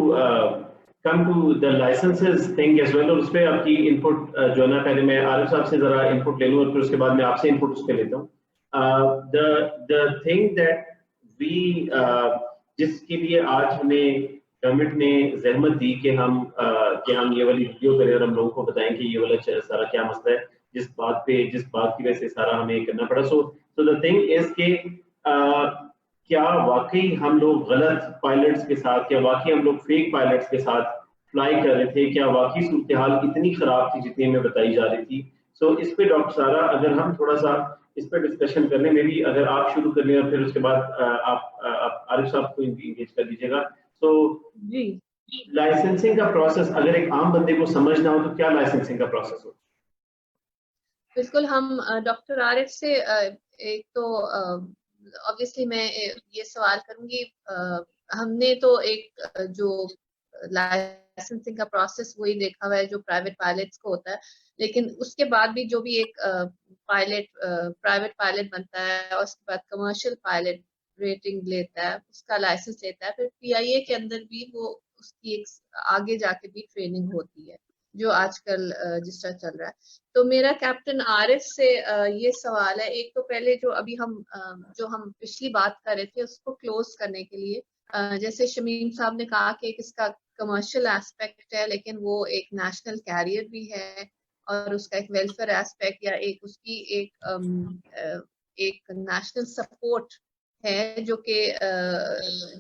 come to the licenses thing as well, اور اس پہ آپ کی انپٹ جو ہے نا پہلے میں عارف صاحب سے ذرا انپٹ لے لوں اور پھر اس کے بعد میں آپ سے انپٹ اس پہ لیتا ہوں. the thing that we جس کے لیے آج ہمیں گورنمنٹ نے زحمت دی کہ ہم یہ والی ویڈیو کریں اور ہم لوگوں کو بتائیں کہ یہ والا سارا کیا مسئلہ ہے جس بات کی وجہ سے سارا ہمیں کرنا پڑا. so the thing is کہ کیا واقعی ہم لوگ غلط پائلٹس کے ساتھ کیا واقعی ہم لوگ فیک پائلٹس کے ساتھ فلائی کر رہے تھے, کیا واقعی صورتحال اتنی خراب تھی جتنی ہمیں بتائی جا رہی تھی. سو اس پہ ڈاکٹر سارا اگر ہم تھوڑا سا اس پہ ڈسکشن کر لیں, میں بھی اگر آپ شروع کر لیں اور پھر اس کے بعد آپ عارف صاحب کو انگیج کر دیجیے گا. سو جی لائسنسنگ کا پروسیس اگر ایک عام بندے کو سمجھنا ہو تو کیا لائسنسنگ کا پروسیس ہو؟ بالکل. ہم ڈاکٹر عارف سے ایک تو obviously میں یہ سوال کروں گی, ہم نے تو ایک جو لائسنسنگ کا پروسیس وہی دیکھا ہوا ہے جو پرائیویٹ پائلٹس کو ہوتا ہے, لیکن اس کے بعد بھی جو بھی ایک پرائیویٹ پائلٹ بنتا ہے اور اس کے بعد کمرشل پائلٹ ریٹنگ لیتا ہے, اس کا لائسنس لیتا ہے, پھر PIA کے اندر بھی وہ اس کی ایک آگے جا کے بھی ٹریننگ ہوتی ہے جو آج کل جس طرح چل رہا ہے. تو میرا کیپٹن عارف سے یہ سوال ہے, ایک تو پہلے جو ابھی ہم پچھلی بات کر رہے تھے اس کو کلوز کرنے کے لیے, جیسے شمیم صاحب نے کہا کہ اس کا کمرشل ایسپیکٹ ہے لیکن وہ ایک نیشنل کیریئر بھی ہے اور اس کا ایک ویلفیئر ایسپیکٹ یا ایک اس کی ایک نیشنل سپورٹ ہے جو کہ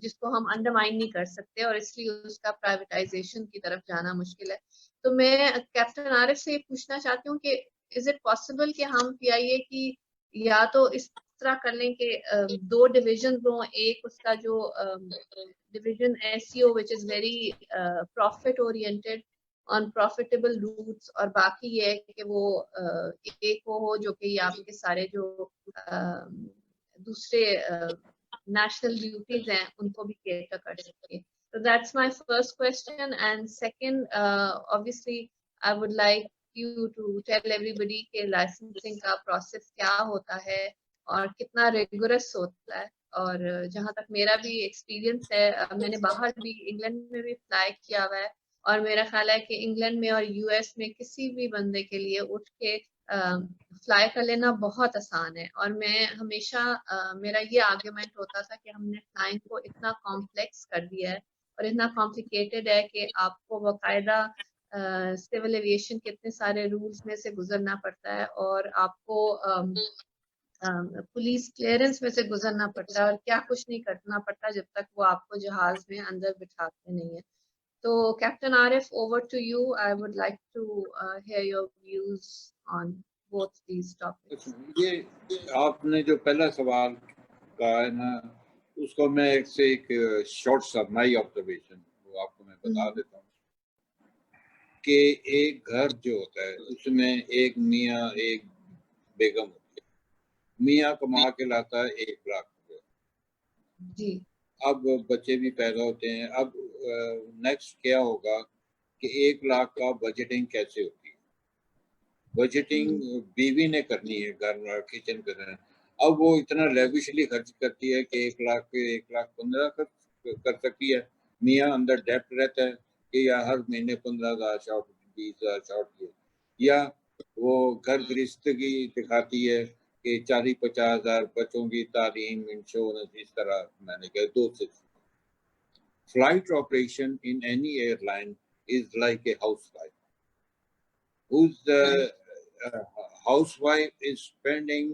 جس کو ہم انڈرمائن نہیں کر سکتے, اور اس لیے اس کا پرائیویٹائزیشن کی طرف جانا مشکل ہے. تو میں کیپٹن عارف سے یہ پوچھنا چاہتی ہوں کہ از اٹ پاسبل کہ ہم PIA کی یا تو اس طرح کر لیں کہ دو ڈویژن ہوں, ایک اس کا جو division SEO which is very profit oriented on profitable routes, اور باقی یہ ہے کہ وہ ایک وہ ہو جو کہ یہ آپ کے سارے جو دوسرے نیشنل ڈیوٹیز ہیں ان کو بھی کیٹر کر سکے. So that's my first question. And second, obviously, I would like you to tell everybody کہ licensing کا process کیا ہوتا ہے اور کتنا rigorous ہوتا ہے. اور جہاں تک میرا بھی ایکسپیرینس ہے, میں نے باہر بھی انگلینڈ میں بھی فلائی کیا ہوا ہے, اور میرا خیال ہے کہ انگلینڈ میں اور US میں کسی بھی بندے کے لیے اٹھ کے فلائی کر لینا بہت آسان ہے. اور میں ہمیشہ میرا یہ آرگیومنٹ ہوتا تھا کہ ہم نے فلائنگ کو اتنا کمپلیکس کر دیا ہے اور اتنا کمپلیکیٹڈ ہے کہ آپ کو باقاعدہ سول ایویشن کے اتنے سارے رولز میں سے گزرنا پڑتا ہے, اور آپ کو پولیس کلیئرنس میں سے گزرنا پڑتا ہے, اور کیا کچھ نہیں کرنا پڑتا جب تک وہ آپ کو جہاز میں اندر بٹھاتے نہیں ہیں. تو captain Arif, over to you. I would like to hear your views on both these topics. یہ آپ نے جو پہلا سوال کہا ہے نا, اس کو میں ایک شارٹ سرمائی آبزرویشن وہ آپ کو میں بتا دیتا ہوں کہ ایک گھر جو ہوتا ہے اس میں ایک میاں ایک بیگم ہوتی ہے. میاں کما کے لاتا ہے 1 لاکھ روپے, جی اب بچے بھی پیدا ہوتے ہیں. اب نیکسٹ کیا ہوگا کہ 1 لاکھ کا بجٹنگ کیسے ہوتی ہے؟ بجٹنگ بیوی نے کرنی ہے, گھر کچن کرنا ہے. اب وہ اتنا لیوشلی خرچ کرتی ہے کہ 1 لاکھ پہ 1,15,000 کر سکتی ہے. میاں اندر ڈیپٹ رہتا ہے کہ یا ہر مہینے 15,000 شارٹ 20,000 شارٹ کیے, یا وہ گھر گرہستگی دکھاتی ہے کہ 40-50,000 بچوں کی تعلیم, انشورنس, اس طرح میں نے کہا 2 سے. Flight operation in any airline is like a housewife. Whose housewife is spending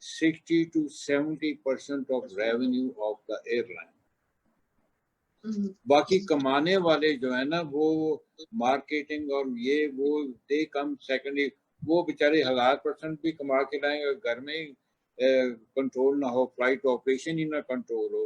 60 to 70% of revenue of the airline. باقی کمانے والے جو ہے نا وہ مارکیٹنگ اور یہ وہ دے کم سیکنڈری, وہ بیچارے 1000% بھی کما کے لائیں گے, گھر میں کنٹرول نہ ہو, فلائٹ آپریشن ہی نہ control who,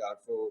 400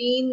3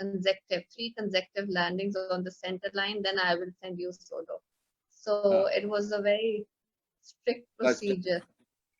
consecutive 3 consecutive landings on the center line, then I will send you solo. So it was a very strict procedure.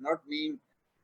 not mean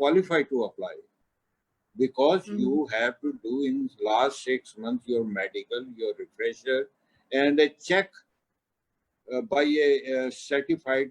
qualified to apply, because you have to do in last 6 months your medical, your refresher, and a check by a certified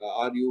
are you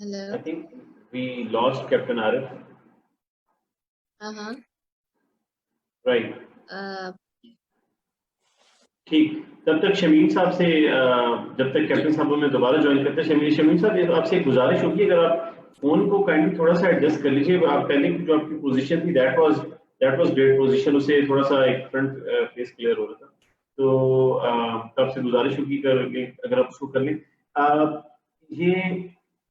Hello. I think we lost Captain Arif. Uh-huh. Right. ٹھیک، تب تک شمیم صاحب سے جب تک کیپٹن صاحب ہمیں دوبارہ جوائن کرتے ہیں، شمیم صاحب آپ سے ایک گزارش ہوگی اگر آپ فون کو کائنڈلی تھوڑا سا ایڈجسٹ کر لیجیے. آپ پہلے جو آپ کی پوزیشن تھی دیٹ واز گریٹ پوزیشن، اسے تھوڑا سا ایک فرنٹ فیس کلیئر ہو رہا تھا، تو آپ سے گزارش ہوگی اگر آپ اس کو کر لیں. یہ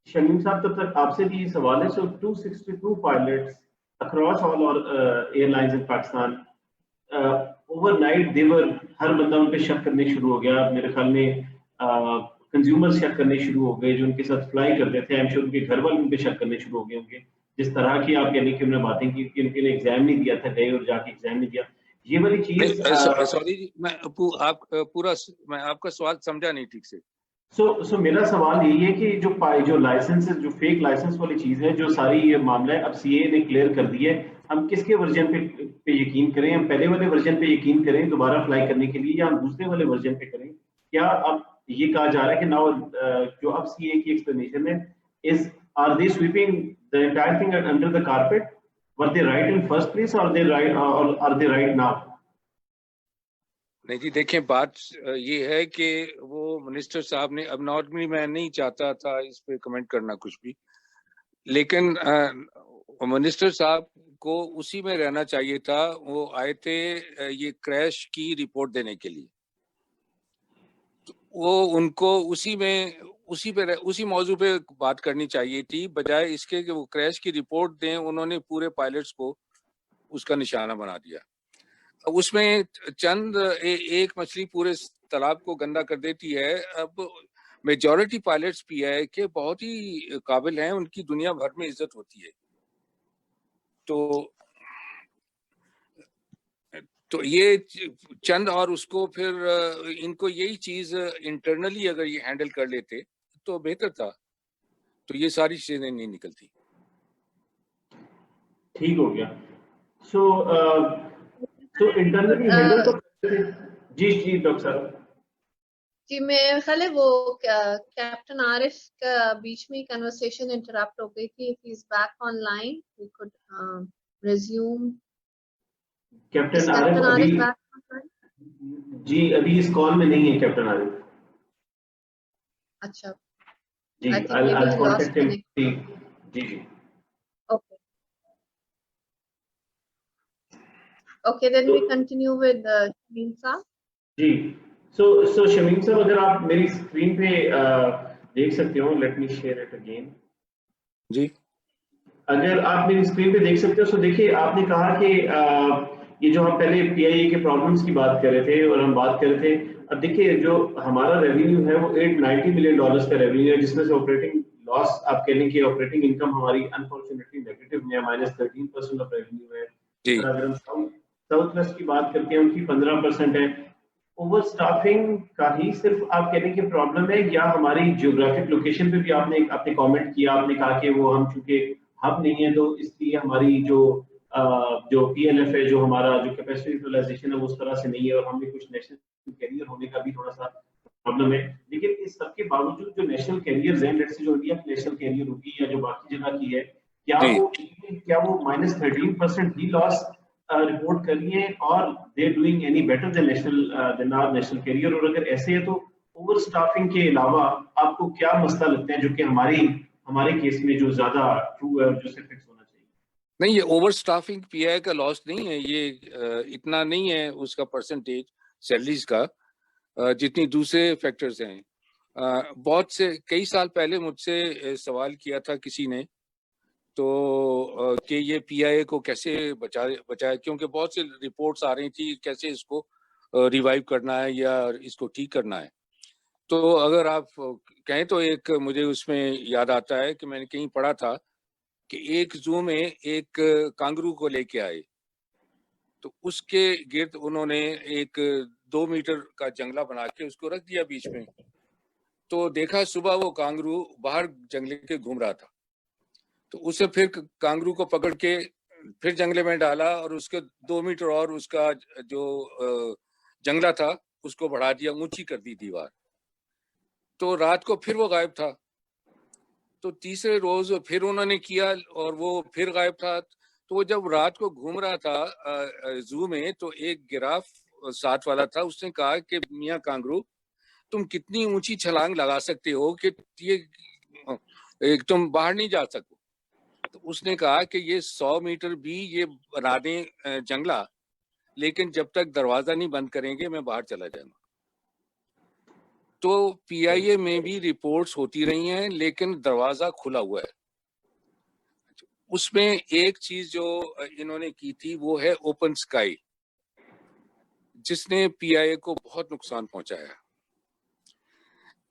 شمیم صاحب تب تک آپ سے بھی یہ سوال ہے. So 262 pilots across all airlines in Pakistan overnight دیور، ہر بندہ ان پہ شک کرنے شروع ہو گیا. میرے خیال میں کنزیومر شک کرنے شروع ہو گئے جو ان کے ساتھ فلائی کرتے تھے. ایم شور ان کے گھر والے ان پہ شک کرنے شروع ہو گئے ہوں گے. جس طرح کی آپ یعنی کہ انہوں نے باتیں کی کہ ان کے لیے ایگزام نہیں دیا تھا، گئے اور جا کے ایگزام نہیں دیا، یہ والی چیز. سوری جی، میں آپ کا سوال سمجھا نہیں ٹھیک سے. سو میرا سوال یہی ہے کہ جو لائسنس، جو فیک لائسنس والی چیز ہے، جو ساری یہ معاملہ ہے اب سی اے نے کلیئر کر دی ہے، ہم کس کے ورژن پہ یقین کریں؟ ہم پہلے والے ورژن پہ یقین کریں دوبارہ فلائی کرنے کے لیے، یا ہم دوسرے والے ورژن پہ کریں؟ کیا اب یہ کہا جا رہا ہے کہ ناؤ جو اب سی اے کی ایکسپلینیشن ہے are they sweeping the entire thing under the carpet? Were they right in first place or are they right now? نہیں جی دیکھیں، بات یہ ہے کہ وہ منسٹر صاحب نے، اب نارملی میں نہیں چاہتا تھا اس پہ کمنٹ کرنا کچھ بھی، لیکن منسٹر صاحب کو اسی میں رہنا چاہیے تھا. وہ آئے تھے یہ کریش کی رپورٹ دینے کے لیے، وہ ان کو اسی موضوع پہ بات کرنی چاہیے تھی، بجائے اس کے کہ وہ کریش کی رپورٹ دیں. انہوں نے پورے پائلٹس کو اس کا نشانہ بنا دیا. اس میں چند ایک مچھلی پورے تالاب کو گندا کر دیتی ہے. اب میجورٹی پائلٹس بھی ہے کہ بہت ہی قابل ہیں، ان کی دنیا بھر میں عزت ہوتی ہے. تو یہ چند، اور اس کو پھر ان کو یہی چیز انٹرنلی اگر یہ ہینڈل کر لیتے تو بہتر تھا، تو یہ ساری چیزیں نہیں نکلتی. ٹھیک ہو گیا. سو انٹرنلی ہینڈل تو جی ڈاکٹر صاحب. جی میرے خیال ہے وہ کیپٹن عارف کا بیچ میں کنورسیشن انٹرپٹ ہو گئی تھی. If he's back online, we could resume. Captain Arif جی ابھی اس کال میں نہیں ہے کیپٹن عارف. اچھا جی I'll contact him. G Okay, then we continue with Shamim Saab. جی سو شمیم صاحب اگر آپ میری اسکرین پہ دیکھ سکتے ہو، let me share it again. جی اگر آپ میری اسکرین پہ دیکھ سکتے ہو تو دیکھیے، آپ نے کہا کہ یہ جو ہم پہلے پی آئی اے کے پرابلمس کی بات کر رہے تھے اور ہم بات کر رہے تھے، اب دیکھیے جو ہمارا ریونیو ہے وہ $890 ملین کا ریونیو ہے، جس میں سے آپریٹنگ لاس آپ کہہ لیں کہ آپریٹنگ انکم ہماری انفارچونیٹلی نیگیٹو میں -13% آف ریونیو ہے. اگر ہم ساؤتھ ویسٹ کی بات کرتے ہیں ان کی 15% ہے. اوور اسٹافنگ کا ہی صرف آپ کہہ لیں کہ پرابلم ہے، یا ہماری جیوگرافک لوکیشن پہ بھی آپ نے کامنٹ کیا، آپ نے کہا کہ وہ ہم چونکہ ہب نہیں ہے تو اس لیے ہماری جو پی ایل ایف ہے، جو ہمارا جو کیپیسٹی یوٹیلائزیشن ہے وہ اس طرح سے نہیں ہے، اور ہم نے کچھ نیشنل کیریئر ہونے کا بھی تھوڑا سا پرابلم ہے. لیکن اس سب کے باوجود جو نیشنل کیریئرز ہیں، جو انڈیا کی نیشنل کیریئر ہوگی یا جو باقی جگہ کی ہے، کیا وہ -13% ہی لاس رپورٹ کر رہی ہیں، اور they doing any better than national carrier? اور اگر ایسے ہے تو اوور اسٹافنگ کے علاوہ آپ کو کیا مسئلہ لگتا ہے جو کہ ہمارے کیس میں جو زیادہ ٹرو ہے اور جو سے فکس ہونا چاہیے؟ نہیں، یہ اوور اسٹافنگ پی آئی کا لاس نہیں ہے، یہ اتنا نہیں ہے اس کا پرسنٹیج سیلریز کا جتنی دوسرے فیکٹرز ہیں. بہت سے کئی سال پہلے مجھ سے سوال کیا تھا کسی نے، تو کہ یہ پی آئی اے کو کیسے بچائے، کیونکہ بہت سے رپورٹس آ رہی تھی کیسے اس کو ریوائیو کرنا ہے یا اس کو ٹھیک کرنا ہے. تو اگر آپ کہیں تو ایک مجھے اس میں یاد آتا ہے کہ میں نے کہیں پڑھا تھا کہ ایک زو میں ایک کانگرو کو لے کے آئے، تو اس کے گرد انہوں نے ایک 2 میٹر کا جنگلہ بنا کے اس کو رکھ دیا بیچ میں. تو دیکھا صبح وہ کانگرو باہر جنگلے کے گھوم رہا تھا، تو اسے پھر کانگرو کو پکڑ کے پھر جنگلے میں ڈالا، اور اس کے 2 میٹر اور اس کا جو جنگلہ تھا اس کو بڑھا دیا، اونچی کر دی دیوار. تو رات کو پھر وہ غائب تھا. تو تیسرے روز پھر انہوں نے کیا اور وہ پھر غائب تھا. تو وہ جب رات کو گھوم رہا تھا زو میں، تو ایک گراف ساتھ والا تھا اس نے کہا کہ میاں کانگرو تم کتنی اونچی چھلانگ لگا سکتے ہو کہ یہ تم باہر نہیں جا سکو. تو اس نے کہا کہ یہ 100 میٹر بھی یہ بنا دیں جنگلہ, لیکن جب تک دروازہ نہیں بند کریں گے میں باہر چلا جاؤں گا. تو پی آئی اے میں بھی رپورٹس ہوتی رہی ہیں لیکن دروازہ کھلا ہوا ہے. اس میں ایک چیز جو انہوں نے کی تھی وہ ہے اوپن اسکائی, جس نے پی آئی اے کو بہت نقصان پہنچایا.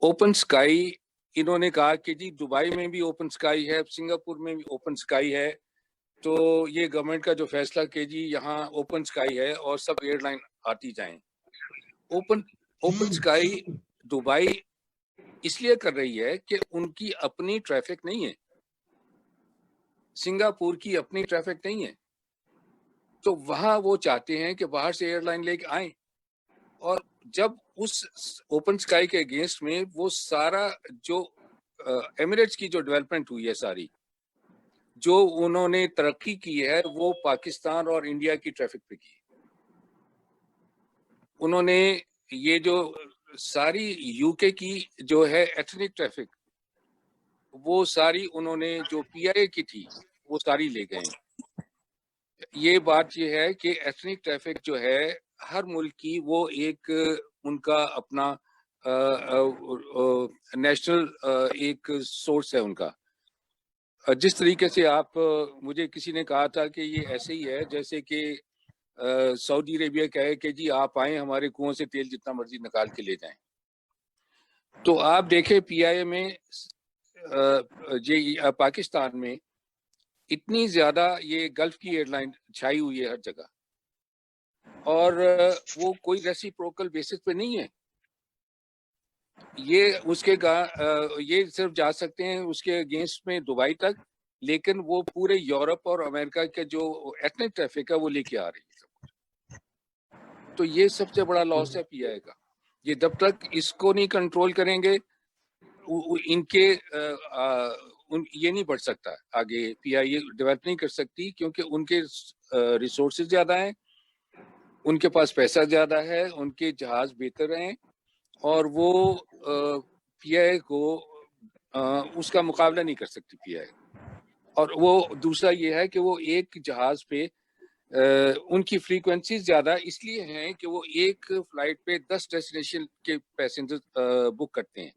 اوپن اسکائی انہوں نے کہا کہ جی دبئی میں بھی اوپن اسکائی ہے, سنگاپور میں بھی اوپن اسکائی ہے, تو یہ گورنمنٹ کا جو فیصلہ کہ جی یہاں اوپن اسکائی ہے اور سب ایئر لائن آتی جائیں. اوپن اسکائی دبئی اس لیے کر رہی ہے کہ ان کی اپنی ٹریفک نہیں ہے, سنگاپور کی اپنی ٹریفک نہیں ہے, تو وہاں وہ چاہتے ہیں کہ باہر سے ایئر لائن لے کے آئیں. اور جب اس اوپن اسکائی کے اگینسٹ میں وہ سارا جو ایمریٹس کی جو ڈیولپمنٹ ہوئی ہے, ساری جو انہوں نے ترقی کی ہے وہ پاکستان اور انڈیا کی ٹریفک پہ کی. انہوں نے یہ جو ساری یو کے کی جو ہے ایتھنک ٹریفک, وہ ساری انہوں نے جو پی آئی اے کی تھی وہ ساری لے گئے. یہ بات یہ ہے کہ ایتھنک ٹریفک جو ہے ہر ملک کی وہ ایک ان کا اپنا نیشنل ایک سورس ہے ان کا. جس طریقے سے آپ مجھے کسی نے کہا تھا کہ یہ ایسے ہی ہے جیسے کہ سعودی عربیہ کہے کہ جی آپ آئیں ہمارے کنویں سے تیل جتنا مرضی نکال کے لے جائیں. تو آپ دیکھیں پی آئی اے میں پاکستان میں اتنی زیادہ یہ گلف کی ایئر لائن چھائی ہوئی ہے ہر جگہ, اور وہ کوئی ریسیپروکل بیسس پہ نہیں ہے. یہ اس کے یہ صرف جا سکتے ہیں اس کے اگینسٹ میں دبئی تک, لیکن وہ پورے یورپ اور امریکہ کے جو ایتھنک ٹریفک ہے وہ لے کے آ رہی ہے سب کچھ. تو یہ سب سے بڑا لاس ہے پی آئی کا. یہ جب تک اس کو نہیں کنٹرول کریں گے ان کے یہ نہیں بڑھ سکتا آگے, پی آئی اے ڈیولپ نہیں کر سکتی کیونکہ ان کے ریسورسز زیادہ ہیں, ان کے پاس پیسہ زیادہ ہے, ان کے جہاز بہتر ہیں, اور وہ پی آئی اے کو اس کا مقابلہ نہیں کر سکتی پی آئی اے. اور وہ دوسرا یہ ہے کہ وہ ایک جہاز پہ ان کی فریکوینسی زیادہ اس لیے ہیں کہ وہ ایک فلائٹ پہ 10 ڈیسٹینیشن کے پیسنجر بک کرتے ہیں,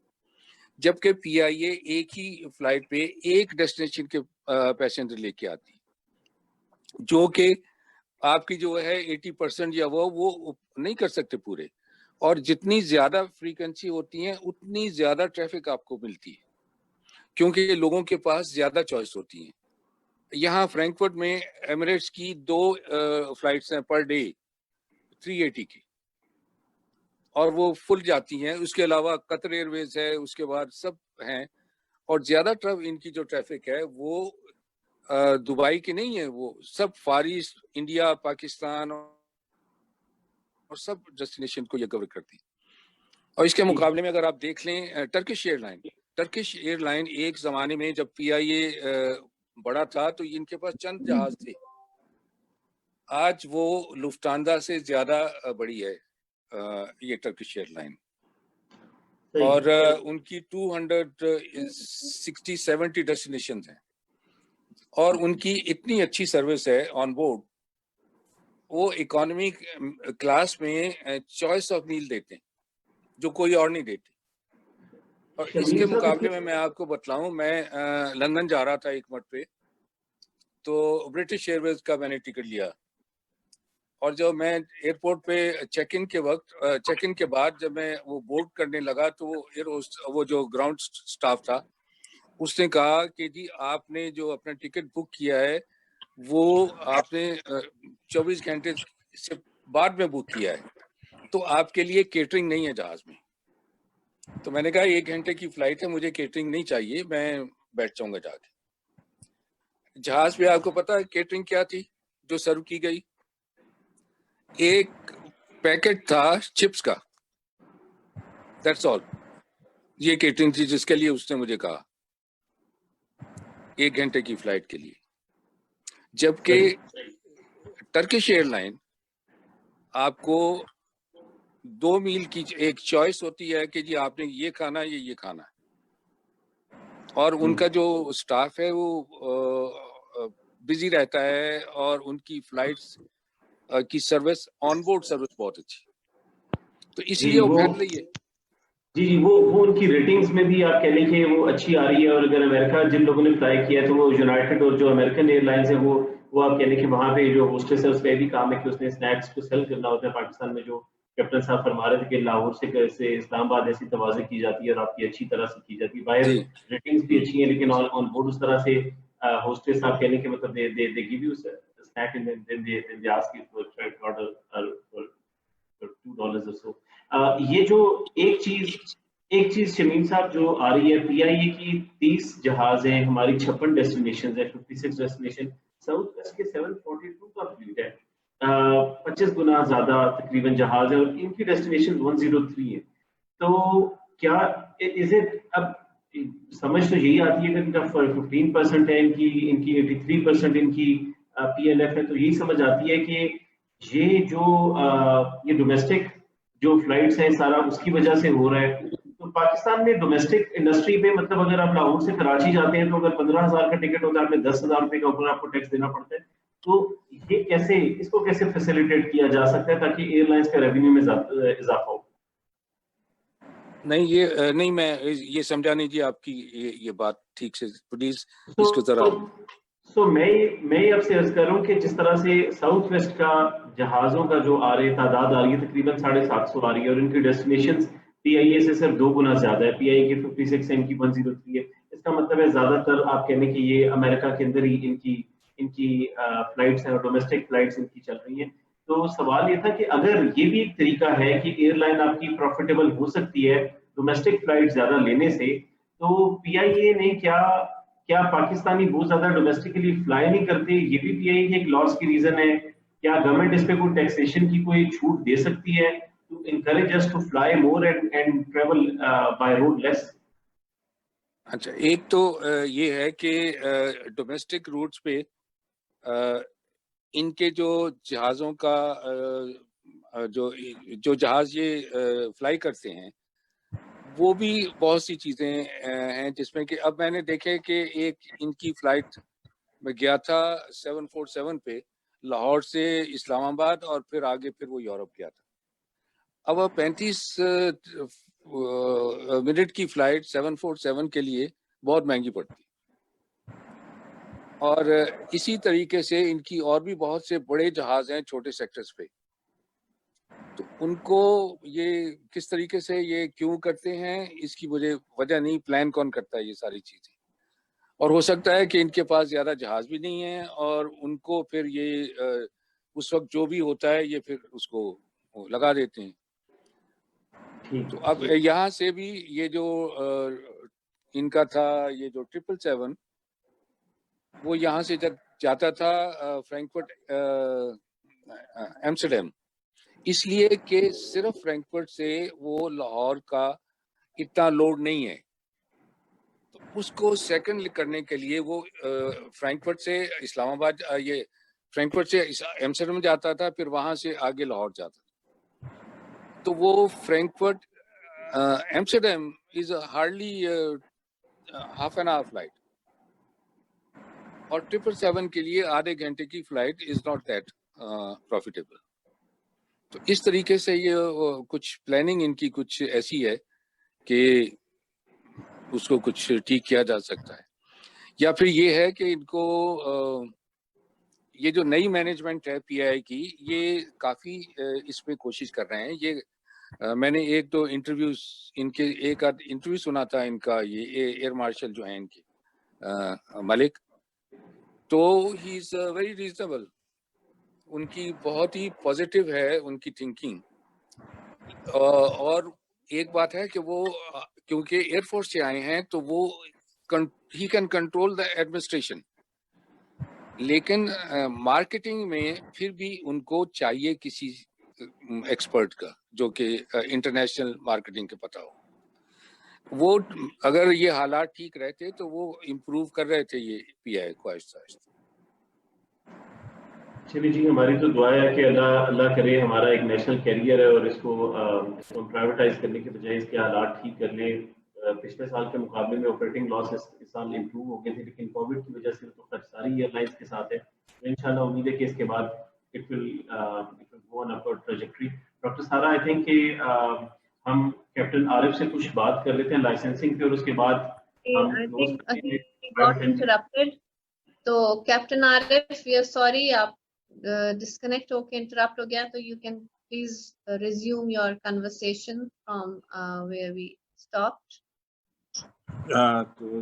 جبکہ پی آئی اے ایک ہی فلائٹ پہ ایک ڈیسٹینیشن کے پیسنجر لے کے آتی, جو کہ آپ کی جو ہے 80% یا وہ نہیں کر سکتے پورے. اور جتنی زیادہ فریکوینسی ہوتی ہیں اتنی زیادہ ٹریفک آپ کو ملتی ہے, کیونکہ لوگوں کے پاس زیادہ چوائس ہوتی ہیں. یہاں فرینکفرٹ میں ایمریٹس کی 2 فلائٹس ہیں پر ڈے 380 کی, اور وہ فل جاتی ہیں. اس کے علاوہ قطر ایئر ویز ہے, اس کے بعد سب ہیں, اور زیادہ ان کی جو ٹریفک ہے وہ دبئی کی نہیں ہے, وہ سب فار ایسٹ, انڈیا, پاکستان اور سب ڈیسٹینیشن کو یہ کور کرتی. اور اس کے مقابلے میں اگر آپ دیکھ لیں ٹرکش ایئر لائن ایک زمانے میں جب پی آئی اے بڑا تھا تو ان کے پاس چند جہاز تھے, آج وہ لفٹانزا سے زیادہ بڑی ہے یہ ٹرکش ایئر لائن, اور ان کی 260-70 ڈیسٹینیشنز ہیں, اور ان کی اتنی اچھی سروس ہے آن بورڈ, وہ اکانومی کلاس میں چوائس آف میل دیتے ہیں جو کوئی اور نہیں دیتے. اور اس کے مقابلے میں آپ کو بتلاؤں, میں لندن جا رہا تھا ایک مرتبہ پہ, تو برٹش ایئر ویز کا میں نے ٹکٹ لیا, اور جب میں ایئرپورٹ پہ چیک ان کے بعد جب میں وہ بورڈ کرنے لگا تو وہ جو گراؤنڈ سٹاف تھا اس نے کہا کہ جی آپ نے جو اپنا ٹکٹ بک کیا ہے وہ آپ نے 24 گھنٹے سے بعد میں بک کیا ہے, تو آپ کے لیے کیٹرنگ نہیں ہے جہاز میں. تو میں نے کہا 1 گھنٹے کی فلائٹ ہے, مجھے کیٹرنگ نہیں چاہیے, میں بیٹھ جاؤں گا جا کے. جہاز پہ آپ کو پتا ہے کیٹرنگ کیا تھی جو سرو کی گئی؟ ایک پیکٹ تھا چپس کا, دیٹس آل. یہ کیٹرنگ تھی جس کے لیے اس نے مجھے کہا 1 گھنٹے کی فلائٹ کے لیے. جبکہ ٹرکش ایئر لائن آپ کو 2 میل کی ایک چوائس ہوتی ہے کہ جی آپ نے یہ کھانا ہے یہ کھانا ہے، اور ان کا جو اسٹاف ہے وہ بزی رہتا ہے اور ان کی فلائٹس کی سروس آن بورڈ سروس بہت اچھی، تو اس لیے وہ پھیل رہی ہے. جی وہ ان کی ریٹنگز میں بھی آپ کہہ لیں کہ وہ اچھی آ رہی ہے. اور اگر امریکہ جن لوگوں نے فلائی کیا ہے تو وہ یونائٹڈ اور جو امریکن ایئر لائنز ہے وہ آپ کہہ لیں کہ وہاں پہ جو ہوسٹس ہے اس کا یہ بھی کام ہے کہ اس نے اسنیکس کو سیل کرنا ہوتا ہے. پاکستان میں جو کیپٹن صاحب فرما رہے تھے کہ لاہور سے اسلام آباد ایسی توازن کی جاتی ہے اور آپ کی اچھی طرح سے کی جاتی ہے. باہر ریٹنگز بھی اچھی ہیں لیکن آن بورڈ اس طرح سے ہوسٹس آپ کہہ لیں کہ مطلب they gave you snack and then they ask you to order $2 or so. یہ جو ایک چیز شمیم صاحب جو آ رہی ہے پی آئی اے کی 30 جہاز ہیں، ہماری 56 ڈیسٹینیشن ہے، 56 ڈیسٹینیشن، ساؤتھ ویسٹ کے 742 کا فلیٹ ہے، 25 گنا زیادہ تقریباً جہاز ہے اور ان کی ڈیسٹینیشن 103 ہے. تو کیا از اٹ اب سمجھ تو یہی آتی ہے کہ ان کا 15% ہے، ان کی 83% ان کی پی ایل ایف ہے، تو یہی سمجھ آتی ہے کہ یہ ڈومیسٹک جو فلائٹس ہیں سارا اس کی وجہ سے ہو رہا ہے. تو پاکستان میں ڈومیسٹک انڈسٹری پہ مطلب اگر آپ لاہور سے کراچی جاتے ہیں تو اگر 15,000 کا ٹکٹ ہوتا ہے آپ نے 10,000 روپے کا اوپر آپ کو ٹیکس دینا پڑتا ہے. تو یہ اس کو کیسے فیسیلیٹیٹ کیا جا سکتا ہے تاکہ ایئر لائنس کا ریونیو میں اضافہ ہو؟ نہیں میں یہ سمجھا نہیں جی آپ کی یہ بات ٹھیک سے، پلیز اس کو ذرا. میں اب سے عرض کر رہا ہوں کہ جس طرح سے ساؤتھ ویسٹ کا جہازوں کا جو تعداد آ رہی ہے تقریباً 750 آ رہی ہے اور ان کی ڈیسٹینیشن پی آئی اے سے صرف 2 گنا زیادہ ہے. پی آئی اے کی 56 ہے، ان کی 103 ہے. اس کا مطلب ہے زیادہ تر آپ کہنے کہ یہ امریکہ کے اندر ہی ان کی فلائٹس ہیں اور ڈومیسٹک فلائٹس ان کی چل رہی ہیں. تو سوال یہ تھا کہ اگر یہ بھی ایک طریقہ ہے کہ ایئر لائن آپ کی پروفیٹیبل ہو سکتی ہے ڈومیسٹک فلائٹ زیادہ لینے سے، تو پی آئی اے نے کیا پاکستانی بہت زیادہ ڈومیسٹکلی فلائی نہیں کرتے؟ یہ بھی پی آئی اے ایک لاس کی ریزن ہے. کیا گورنمنٹ اس پہ کوئی ٹیکسیشن کی کوئی چھوٹ دے سکتی ہے to encourage us to fly more and travel by road less? اچھا، ایک تو یہ ہے کہ ڈومیسٹک روٹس پہ ان کے جو جہازوں کا جو جہاز یہ فلائی کرتے ہیں وہ بھی بہت سی چیزیں ہیں جس میں کہ اب میں نے دیکھے کہ ایک ان کی فلائٹ میں گیا تھا 747 پہ لاہور سے اسلام آباد اور پھر آگے پھر وہ یورپ گیا تھا. اب 35 منٹ کی فلائٹ 747 کے لیے بہت مہنگی پڑتی. اور اسی طریقے سے ان کی اور بھی بہت سے بڑے جہاز ہیں چھوٹے سیکٹرز پہ، تو ان کو یہ کس طریقے سے یہ کیوں کرتے ہیں اس کی مجھے وجہ نہیں. پلان کون کرتا ہے یہ ساری چیزیں؟ اور ہو سکتا ہے کہ ان کے پاس زیادہ جہاز بھی نہیں ہیں اور ان کو پھر یہ اس وقت جو بھی ہوتا ہے یہ پھر اس کو لگا دیتے ہیں. تو اب یہاں سے بھی یہ جو ان کا تھا یہ جو 777 وہ یہاں سے جب جاتا تھا فرینکفرٹ ایمسٹرڈیم، اس لیے کہ صرف فرینکفرٹ سے وہ لاہور کا اتنا لوڈ نہیں ہے، تو اس کو سیکنڈ کرنے کے لیے وہ فرینکفرٹ سے اسلام آباد یہ فرینکفرٹ سے ایمسٹرڈیم جاتا تھا، پھر وہاں سے آگے لاہور جاتا تھا. تو وہ Frankfurt Amsterdam is hardly half an hour flight, اور 777 کے لیے آدھے گھنٹے کی flight is not that profitable. تو اس طریقے سے یہ کچھ پلاننگ ان کی کچھ ایسی ہے کہ اس کو کچھ ٹھیک کیا جا سکتا ہے. یا پھر یہ ہے کہ ان کو یہ جو نئی مینجمنٹ ہے پی آئی کی یہ کافی اس پہ کوشش کر رہے ہیں. یہ میں نے ایک دو انٹرویوز ان کے ایک آدھ انٹرویو سنا تھا ان کا، یہ ایئر مارشل جو ہیں ان کے ملک، تو ہی از ویری ریزنیبل. ان کی بہت ہی پازیٹیو ہے ان کی تھنکنگ. اور ایک بات ہے کہ وہ کیونکہ ایئر فورس سے آئے ہیں تو وہ he can control the administration, لیکن مارکیٹنگ میں پھر بھی ان کو چاہیے کسی ایکسپرٹ کا جو کہ انٹرنیشنل مارکیٹنگ کے پتہ ہو. وہ اگر یہ حالات ٹھیک رہتے تو وہ امپروو کر رہے تھے یہ پی آئی کو آہستہ آہستہ. چلیے جی، ہماری تو دعا ہے کہ اللہ کرے ہمارا ایک نیشنل کیریئر ہے اور اس کو پرائیویٹائز کرنے کے بجائے اس کے حالات ٹھیک کر لیں. پچھلے سال کے مقابلے میں آپریٹنگ لاس اس سال امپروو ہو گئے تھے، لیکن کووڈ کی وجہ سے تو خرچ ساری ایئر لائنس کے ساتھ ہے. انشاءاللہ امید ہے کہ اس کے بعد it will go on upward trajectory. Doctor سارا، آئی تھنک کہ ہم کیپٹن عارف سے کچھ بات کر لیتے ہیں لائسنسنگ پہ اور اس کے بعد ہم I کلوز think کریں گے. he got interrupted. تو captain Arif we are sorry آپ ڈسکنیکٹ ہو کے انٹرپٹ ہو گیا، تو you can please resume your conversation from where we stopped. تو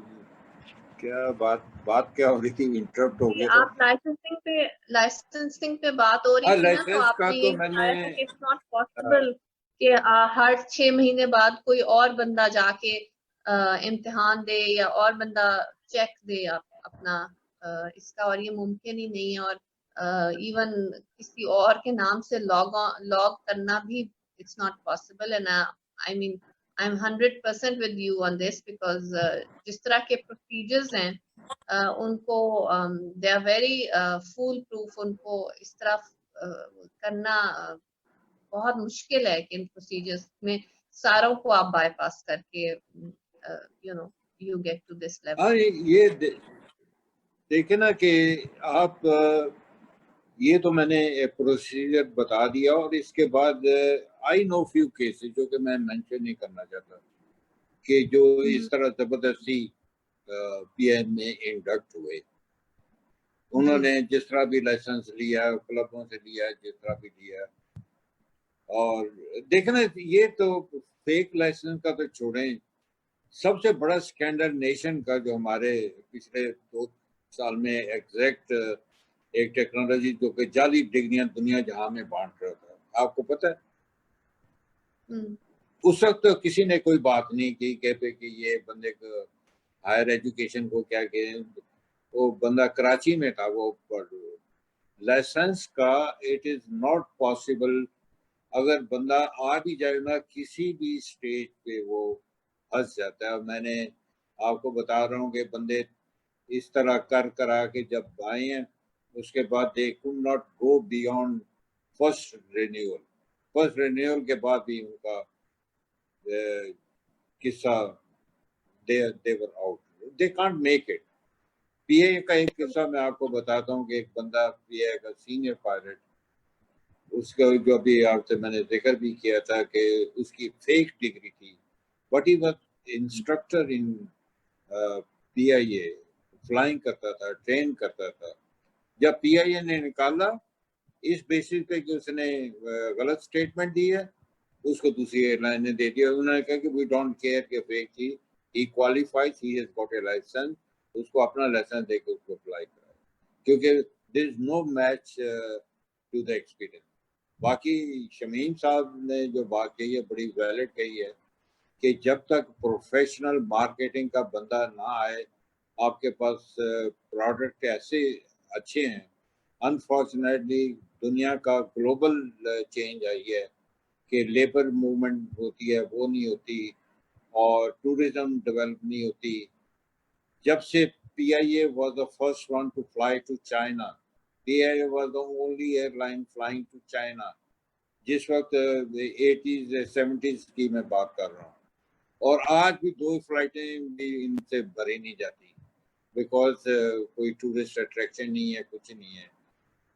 کیا بات کیا ہو رہی تھی؟ انٹرپٹ ہو گیا. آپ لائسنسنگ پہ بات ہو رہی تھی نا، تو آپ نے یہ بتایا تھا کہ اٹس ناٹ پاسبل کہ ہر 6 مہینے بعد کوئی اور بندہ جا کے امتحان دے یا اور بندہ چیک دے اپنا اس کا، اور یہ ممکن ہی نہیں ہے. اور ایون کسی اور کے نام سے لاگ کرنا بھی it's not possible. And I mean I am 100% with you on this because جس طرح کے پروسیجرز ہیں ان کو they are very fool proof. ان کو اس طرح کرنا بہت مشکل ہے کہ ان پروسیجرز میں ساروں کو آپ بائی پاس کر کے you get to this level. یہ دیکھیں نا کہ آپ یہ تو میں نے پروسیجر بتا دیا، اور اس کے بعد آئی نو فیو کیسز جو کہ میں مینشن نہیں کرنا چاہتا، کہ جو اس طرح زبردستی پی ایم میں انڈکٹ ہوئے. انہوں نے جس طرح بھی لائسنس لیا، کلبوں سے لیا، جس طرح بھی لیا. اور دیکھنا یہ تو فیک لائسنس کا تو چھوڑیں، سب سے بڑا اسکینڈل نیشن کا جو ہمارے پچھلے 2 سال میں ایگزیکٹ ایک ٹیکنالوجی جو کہ جعلی ڈگریاں دنیا جہاں میں بانٹ رہا تھا، آپ کو پتہ ہے اس وقت تو کسی نے کوئی بات نہیں کی کہتے کہ یہ بندے کو ہائر ایجوکیشن کو کیا کہ وہ بندہ کراچی میں تھا، وہ لائسنس کا اٹ از ناٹ پاسبل. اگر بندہ آ بھی جائے نا کسی بھی اسٹیج پہ وہ پھنس جاتا ہے. میں نے آپ کو بتا رہا ہوں کہ بندے اس طرح کرا کے جب آئے ہیں، اس کے بعد they could not go beyond first renewal کے بعد بھی ان کا قصہ they were out, they can't make it. پی اے کا ایک قصہ میں آپ کو بتاتا ہوں کہ ایک بندہ پی اے کا سینئر پائلٹ، اس کا جو ابھی آپ سے میں نے ذکر بھی کیا تھا کہ اس کی فیک ڈگری تھی، but he was instructor in P I a, flying کرتا تھا، ٹرین کرتا تھا. جب پی آئی اے نے نکالا اس بیسس پہ کہ اس نے غلط اسٹیٹمنٹ دی ہے، اس کو دوسری ایئر لائن نے دے دیا. انہوں نے کہا کہ وی ڈونٹ کیئر کہ فیک تھی، he qualifies, he has got a licence. اس کو اپنا لائسنس دے کے اس کو اپلائی کرا، کیونکہ there is no match to the experience. باقی شمیم صاحب نے جو بات کہی ہے بڑی ویلڈ کہی ہے کہ جب تک پروفیشنل مارکیٹنگ کا بندہ نہ آئے، آپ کے پاس پروڈکٹ ایسے اچھے ہیں. انفارچونیٹلی دنیا کا گلوبل چینج آئی ہے کہ لیبر موومنٹ ہوتی ہے وہ نہیں ہوتی، اور ٹورزم ڈیولپ نہیں ہوتی. جب سے P I A was the first one to fly to China, P I A was the only airline flying to China, جس وقت 80s 70s کی میں بات کر رہا ہوں. اور آج بھی 2 فلائٹیں بھی ان سے بھری نہیں جاتی، بیکاز کوئی ٹورسٹ اٹریکشن نہیں ہے، کچھ نہیں ہے.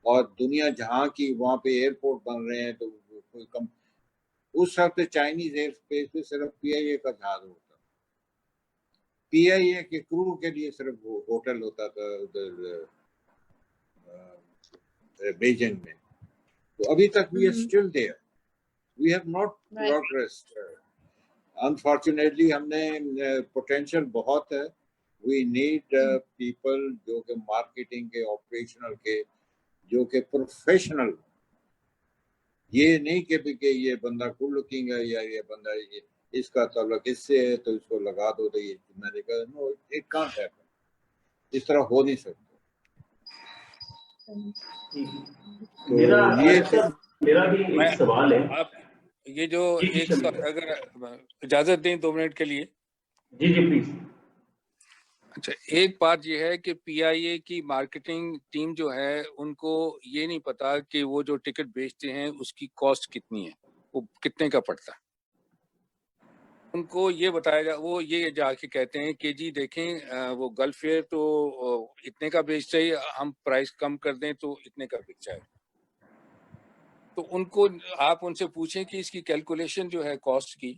اور دنیا جہاں کی وہاں پہ ایئرپورٹ بن رہے ہیں تو کوئی کم. اس وقت چائنیز ایئر اسپیس پہ صرف پی آئی اے کا جہاز ہوتا، پی آئی اے کے کرو کے لیے صرف وہ ہوٹل ہوتا تھا ادھر بیجنگ میں. تو ابھی تک we are still there, we have not progressed. Unfortunately ہم نے پوٹینشیل بہت ہے. وی نیڈ پیپل جو کہ مارکیٹنگ کے، آپریشنل کے، جو کہ پروفیشنل. یہ نہیں کہ یہ بندہ گڈ لکنگ ہے یا یہ بندہ اس کا تعلق اس سے ہے تو اس کو لگا دو. تو یہ میں نے کہا نو اٹ کانٹ ہیپن، اس طرح ہو نہیں سکتا. میرا بھی ایک سوال ہے. آپ یہ جو اگر اجازت دیں 2 منٹ کے لیے. جی پلیز. اچھا، ایک بات یہ ہے کہ پی آئی اے کی مارکیٹنگ ٹیم جو ہے ان کو یہ نہیں پتا کہ وہ جو ٹکٹ بیچتے ہیں اس کی کاسٹ کتنی ہے، وہ کتنے کا پڑتا ہے. ان کو یہ بتایا جا، وہ یہ جا کے کہتے ہیں کہ جی دیکھیں وہ گلف فیئر تو اتنے کا بیچ رہی ہے، ہم پرائس کم کر دیں تو اتنے کا بیچ جائے. تو ان کو آپ ان سے پوچھیں کہ اس کی کیلکولیشن جو ہے کاسٹ کی،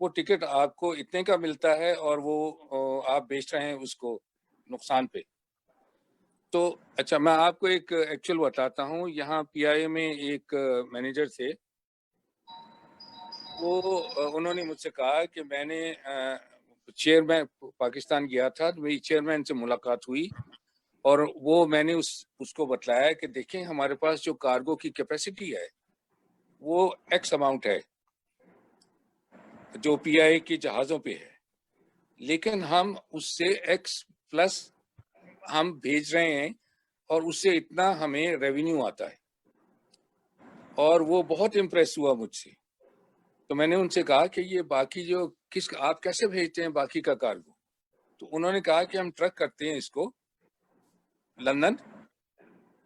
وہ ٹکٹ آپ کو اتنے کا ملتا ہے اور وہ آپ بیچ رہے ہیں اس کو نقصان پہ. تو اچھا، میں آپ کو ایک ایکچوئل بتاتا ہوں. یہاں پی آئی اے میں ایک مینیجر تھے، وہ انہوں نے مجھ سے کہا کہ میں نے چیئرمین پاکستان گیا تھا، میری چیئرمین سے ملاقات ہوئی اور وہ میں نے اس کو بتلایا کہ دیکھیں ہمارے پاس جو کارگو کی کیپیسٹی ہے وہ ایکس اماؤنٹ ہے جو پی آئی اے کے جہازوں پہ ہے، لیکن ہم اس سے ایکس پلس ہم بھیج رہے ہیں اور اس سے اتنا ہمیں ریونیو آتا ہے. اور وہ بہت امپریس ہوا مجھ سے. تو میں نے ان سے کہا کہ یہ باقی جو آپ کیسے بھیجتے ہیں باقی کا کارگو؟ تو انہوں نے کہا کہ ہم ٹرک کرتے ہیں اس کو لندن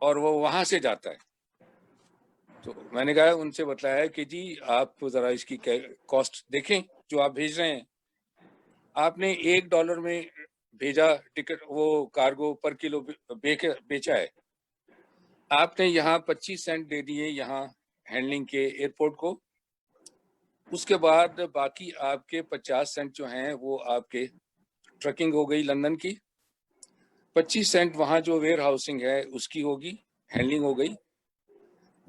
اور وہ وہاں سے جاتا ہے. تو میں نے کہا ان سے بتلایا کہ جی آپ ذرا اس کی کاسٹ دیکھیں جو آپ بھیج رہے ہیں. آپ نے $1 میں بھیجا ٹکٹ، وہ کارگو پر کلو بیچا ہے. آپ نے یہاں 25 سینٹ دے دیے یہاں ہینڈلنگ کے ایئرپورٹ کو، اس کے بعد باقی آپ کے 50 سینٹ جو ہیں وہ آپ کے ٹرکنگ ہو گئی لندن کی، 25 سینٹ وہاں جو ویئر ہاؤسنگ ہے اس کی ہوگی، ہینڈلنگ ہو گئی.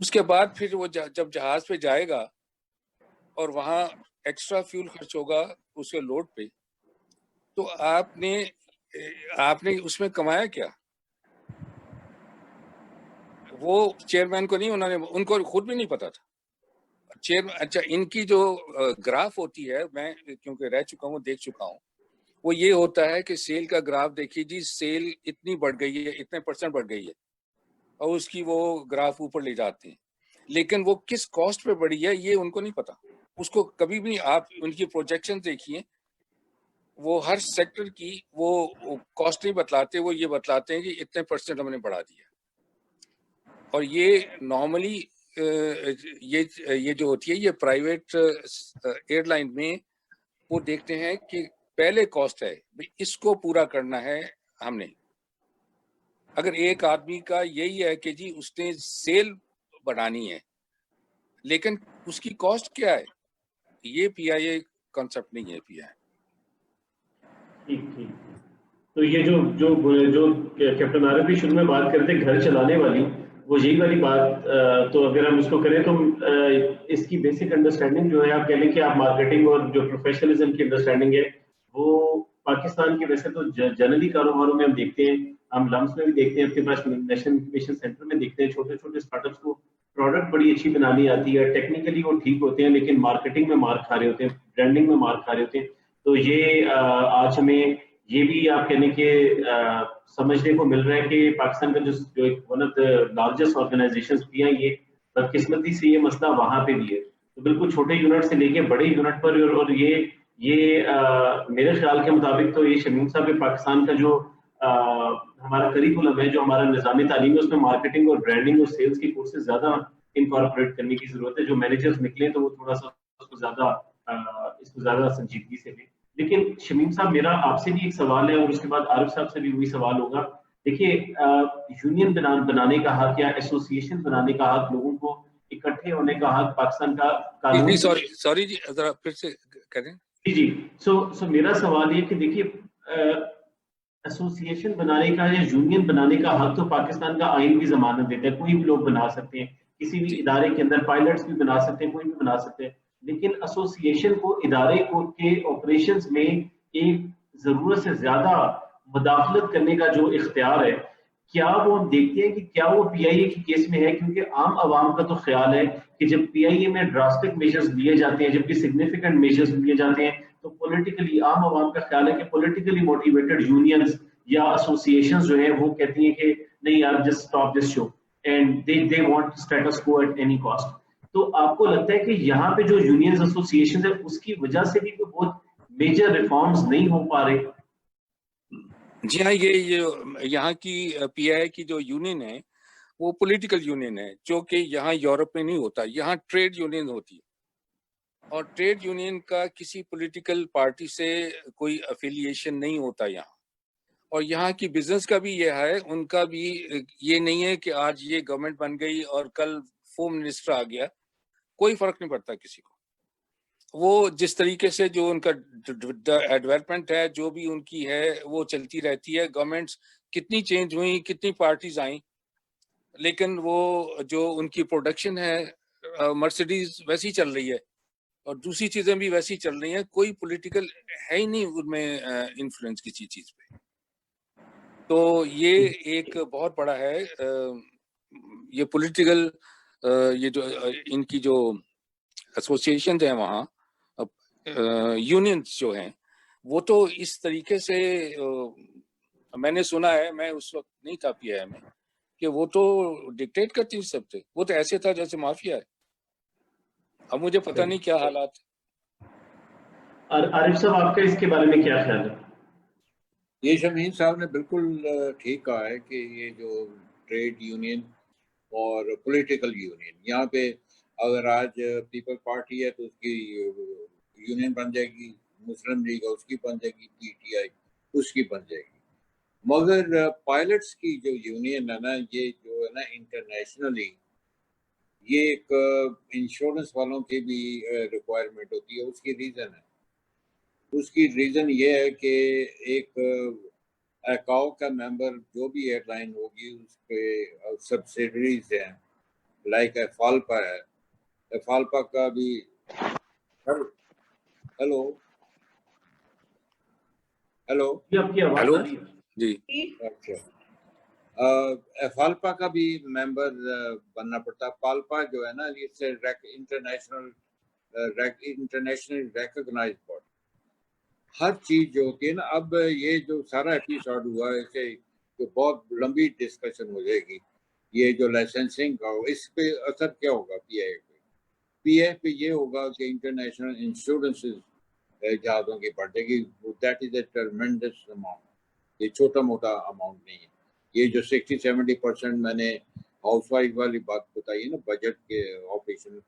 اس کے بعد پھر وہ جب جہاز پہ جائے گا اور وہاں ایکسٹرا فیول خرچ ہوگا اس کے لوڈ پہ، تو آپ نے اس میں کمایا کیا؟ وہ چیئرمین کو نہیں، ان کو خود بھی نہیں پتا تھا. اچھا، ان کی جو گراف ہوتی ہے، میں کیونکہ رہ چکا ہوں دیکھ چکا ہوں، وہ یہ ہوتا ہے کہ سیل کا گراف دیکھیے جی، سیل اتنی بڑھ گئی ہے، اتنے % بڑھ گئی ہے، اور اس کی وہ گراف اوپر لے جاتے ہیں. لیکن وہ کس کاسٹ پہ بڑھی ہے یہ ان کو نہیں پتا. اس کو کبھی بھی آپ ان کی پروجیکشن دیکھیے، وہ ہر سیکٹر کی وہ کاسٹ نہیں بتلاتے، وہ یہ بتلاتے ہیں کہ اتنے % ہم نے بڑھا دیا. اور یہ نارملی یہ جو ہوتی ہے یہ پرائیویٹ ایئر لائن میں وہ دیکھتے ہیں کہ پہلے کاسٹ ہے، اس کو پورا کرنا ہے ہم نے. اگر ایک آدمی کا یہی ہے کہ جی اس نے سیل بڑھانی ہے، لیکن اس کی کاسٹ کیا ہے، یہ پی آئی اے کانسیپٹ نہیں ہے. پی آئی ٹھیک. تو یہ جو کیپٹن عارف بھی شروع میں بات کرتے گھر چلانے والی، وہ یہی والی بات، تو اگر ہم اس کو کریں تو اس کی بیسک انڈرسٹینڈنگ جو ہے، آپ کہہ لیں کہ آپ مارکیٹنگ اور جو پروفیشنلزم کی انڈرسٹینڈنگ ہے، وہ پاکستان کے ویسے تو جنرلی کاروباروں میں ہم دیکھتے ہیں، ہم لمس میں بھی دیکھتے ہیں، اپنے پاس نیشنل انکوبیشن سینٹر میں دیکھتے ہیں، چھوٹے چھوٹے اسٹارٹ اپس کو پروڈکٹ بڑی اچھی بنانی آتی ہے، ٹیکنیکلی وہ ٹھیک ہوتے ہیں، لیکن مارکیٹنگ میں مار کھا رہے ہوتے ہیں، برانڈنگ میں مار کھا رہے ہوتے ہیں. تو یہ آج ہمیں یہ بھی آپ کہنے کہ سمجھنے کو مل رہا ہے کہ پاکستان کا جو ایک one of the largest organisations بھی ہیں، یہ بدقسمتی سے یہ مسئلہ وہاں پہ بھی ہے. تو بالکل چھوٹے یونٹ سے لے کے بڑے یونٹ پر، اور یہ میرے خیال کے مطابق تو یہ شمیم صاحب کے پاکستان کا جو ہمارا کریکولم ہے، جو ہمارا نظام تعلیم ہے، اس میں مارکیٹنگ اور برانڈنگ اور سیلز کی کورسز زیادہ انکارپوریٹ کرنے کی ضرورت ہے. جو مینیجرز نکلے تو وہ تھوڑا سا اس کو زیادہ سنجیدگی سے لیں. لیکن شمیم صاحب، میرا آپ سے بھی ایک سوال ہے اور اس کے بعد عارف صاحب سے بھی وہی سوال ہوگا. دیکھیے، یونین بنانے کا حق یا ایسوسیشن بنانے کا حق، لوگوں کو اکٹھے ہونے کا حق پاکستان کا قانون. سوری جی، ذرا پھر سے کریں. جی. سو میرا سوال یہ کہ دیکھیے، ایسوسیشن بنانے کا یا یونین بنانے کا حق تو پاکستان کا آئین بھی ضمانت دیتا ہے، کوئی بھی لوگ بنا سکتے ہیں، کسی بھی ادارے کے اندر پائلٹس بھی بنا سکتے ہیں، کوئی بھی بنا سکتے ہیں. لیکن ایسوسیشن کو ادارے کے آپریشنز میں ایک ضرورت سے زیادہ مداخلت کرنے کا جو اختیار ہے، کیا وہ ہم دیکھتے ہیں کہ کیا وہ پی آئی اے کے کیس میں ہے؟ کیونکہ عام عوام کا تو خیال ہے کہ جب پی آئی اے میں ڈراسٹک میجرز لیے جاتے ہیں، جبکہ سگنیفیکنٹ میجرز لیے جاتے ہیں، تو پولیٹیکلی عام عوام کا خیال ہے کہ پولیٹیکلی موٹیویٹڈ یونینز یا ایسوسیشنز جو ہیں وہ کہتی ہیں کہ نہیں یار، just stop this show, and they want status quo at any cost. تو آپ کو لگتا ہے کہ یہاں پہ جو یونینز ایسوسیشن ہے اس کی وجہ سے بھی کوئی بہت میجر ریفارمز نہیں ہو پا رہے؟ جی ہاں، یہ یہاں کی پی آئی کی جو یونین ہے وہ پولیٹیکل یونین ہے، جو کہ یہاں یورپ میں نہیں ہوتا. یہاں ٹریڈ یونین ہوتی ہے، اور ٹریڈ یونین کا کسی پولیٹیکل پارٹی سے کوئی افیلیشن نہیں ہوتا یہاں. اور یہاں کی بزنس کا بھی یہ ہے، ان کا بھی یہ نہیں ہے کہ آج یہ گورنمنٹ بن گئی اور کل ہوم منسٹر آ گیا، کوئی فرق نہیں پڑتا کسی کو. وہ جس طریقے سے جو ان کا ڈیولپمنٹ ہے، جو بھی ان کی ہے وہ چلتی رہتی ہے. گورنمنٹس کتنی چینج ہوئیں، کتنی پارٹیز آئیں، لیکن وہ جو ان کی پروڈکشن ہے، مرسیڈیز ویسی چل رہی ہے اور دوسری چیزیں بھی ویسی چل رہی ہیں. کوئی پولیٹیکل ہے ہی نہیں ان میں انفلوئنس کسی چیز پہ. تو یہ ایک بہت بڑا ہے یہ پولیٹیکل، یہ جو ان کی جو ایسوسیشنز ہیں وہاں، یونینز جو ہیں، وہ تو اس طریقے سے میں نے سنا ہے، میں اس وقت نہیں تھا پی آئی میں، کہ وہ تو ڈکٹیٹ کرتی سب سے. وہ تو ایسے تھا جیسے مافیا ہے. اب مجھے پتہ نہیں کیا حالات. عارف صاحب آپ کا اس کے بارے میں کیا خیال ہے؟ یہ شمیم صاحب نے بالکل ٹھیک کہا ہے کہ یہ جو ٹریڈ یونین اور پولیٹیکل یونین، یہاں پہ اگر آج پیپل پارٹی ہے تو اس کی یونین بن جائے گی، مسلم لیگ اس کی بن جائے گی، پی ٹی آئی اس کی بن جائے گی. مگر پائلٹس کی جو یونین ہے نا، یہ جو ہے نا انٹرنیشنلی، یہ ایک انشورنس والوں کی بھی ریکوائرمنٹ ہوتی ہے. اس کی ریزن ہے، اس کی ریزن یہ ہے کہ ایک ایکاؤ کا ممبر جو بھی ایئر لائن ہوگی اس پہ سبسیڈریز ہیں، لائک ایفالپا ہے. ایفالپا کا بھی ہیلو آپ کی آواز آ رہی ہے؟ جی اچھا، ایفالپا کا بھی ممبر بننا پڑتا. پالپا جو ہے نا، انٹرنیشنل ریکگنائز باڈی. ہر چیز جو ہوتی ہے نا، اب یہ جو سارا ایپیسوڈ ہوا ہے، اسے جو بہت لمبی ڈسکشن ہو جائے گی. یہ جو لائسنسنگ کا ہو، اس پہ اثر کیا ہوگا پی آئی پہ؟ پی آئی پہ یہ ہوگا کہ انٹرنیشنل انشورنس جہازوں کی بڑھ جائے گی. That is a tremendous amount. یہ چھوٹا موٹا اماؤنٹ نہیں ہے. یہ جو 60-70% میں نے ہاؤس وائف والی بات بتائی ہے نا، بجٹ کے operation,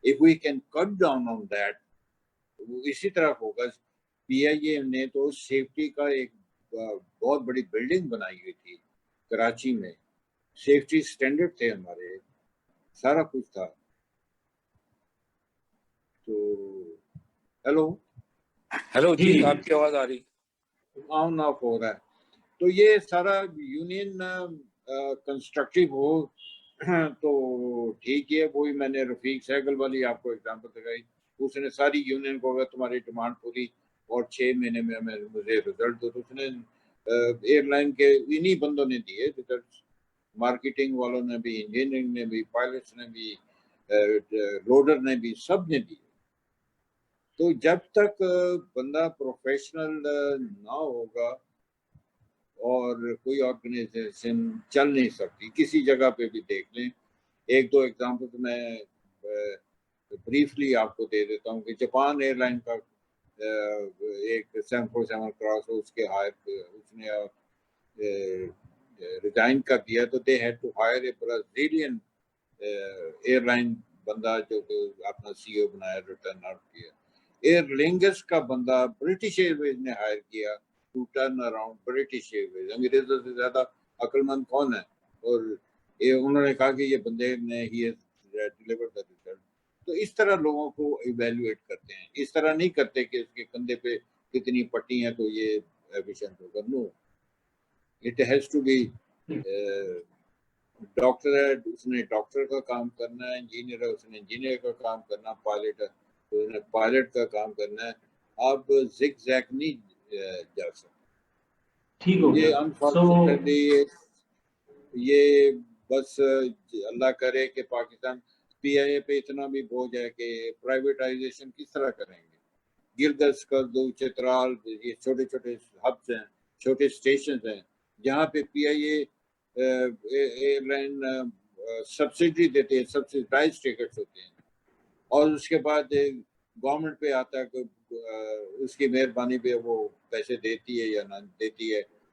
if we can cut down on that، وہ اسی طرح ہوگا. پی آئی اے نے تو سیفٹی کا ایک بہت بڑی بلڈنگ بنائی ہوئی تھی کراچی میں. سیفٹی سٹینڈرڈ تھے ہمارے، سارا کچھ تھا. تو ہیلو جی، آپ کی آواز آ رہی؟ آن آف ہو رہا ہے. تو یہ سارا یونین کنسٹرکٹیو ہو تو ٹھیک ہے. وہی میں نے رفیق سہگل والی آپ کو اگزامپل دکھائی. اس نے ساری یونین کو اگر تمہاری ڈیمانڈ پوری اور 6 مہینے میں مجھے رزلٹ دو، تو اس نے ایئر لائن کے انہی بندوں نے دیے ریزلٹ. مارکیٹنگ والوں نے بھی، انجینئرنگ نے بھی، پائلٹس نے بھی، لوڈر نے بھی، سب نے دی. تو جب تک بندہ پروفیشنل نہ ہوگا اور کوئی آرگنائزیشن چل نہیں سکتی. کسی جگہ پہ بھی دیکھ لیں، ایک دو ایگزامپل میں بریفلی آپ کو دے دیتا ہوں کہ جاپان ایئر لائن کا ایک 747 کراس ہو، اس کے اس نے ریزائن کر دیا، تو they had to hire a Brazilian airline بندہ جو کہ اپنا سی او بنایا، ریٹرن آؤٹ کیا. ایئر لنگس کا بندہ برٹش ایئر ویز نے ہائر کیا to turn around British Airways. انگریزوں سے زیادہ عقل مند کون ہے؟ اور انہوں نے کہا کہ یہ بندے نے ہی ڈیلیور دا ریزلٹ. تو اس طرح لوگوں کو ایویلویٹ کرتے ہیں. اس طرح نہیں کرتے کہ اس کے کندھے پہ کتنی پٹی ہیں تو یہ ایفیشینٹ ہوگا. No, it has to be. Doctor ہے، اس نے ڈاکٹر کا کام کرنا ہے. انجینئر ہے، اس نے انجینئر کا کام کرنا. پائلٹ ہے تو اس نے پائلٹ کا کام کرنا ہے. آپ زگ زیگ نہیں جا سکتے. ٹھیک ہو یہ گیا. انفارچونیٹلی یہ بس اللہ کرے کہ پاکستان پی آئی اے پہ اتنا بھی بوجھ ہے کہ پرائیویٹائزیشن کس طرح کریں گے. گلگت کا دو چترال، یہ چھوٹے چھوٹے ہبس ہیں، چھوٹے اسٹیشنز ہیں جہاں پہ پی I a air line subsidy دیتے ہیں، سبسڈائز ٹکٹس ہوتے ہیں، اور اس کے بعد گورنمنٹ پہ آتا ہے کہ اس کی مہربانی پہ وہ پیسے دیتی ہے یا نہ دیتی ہے.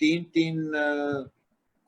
3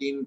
3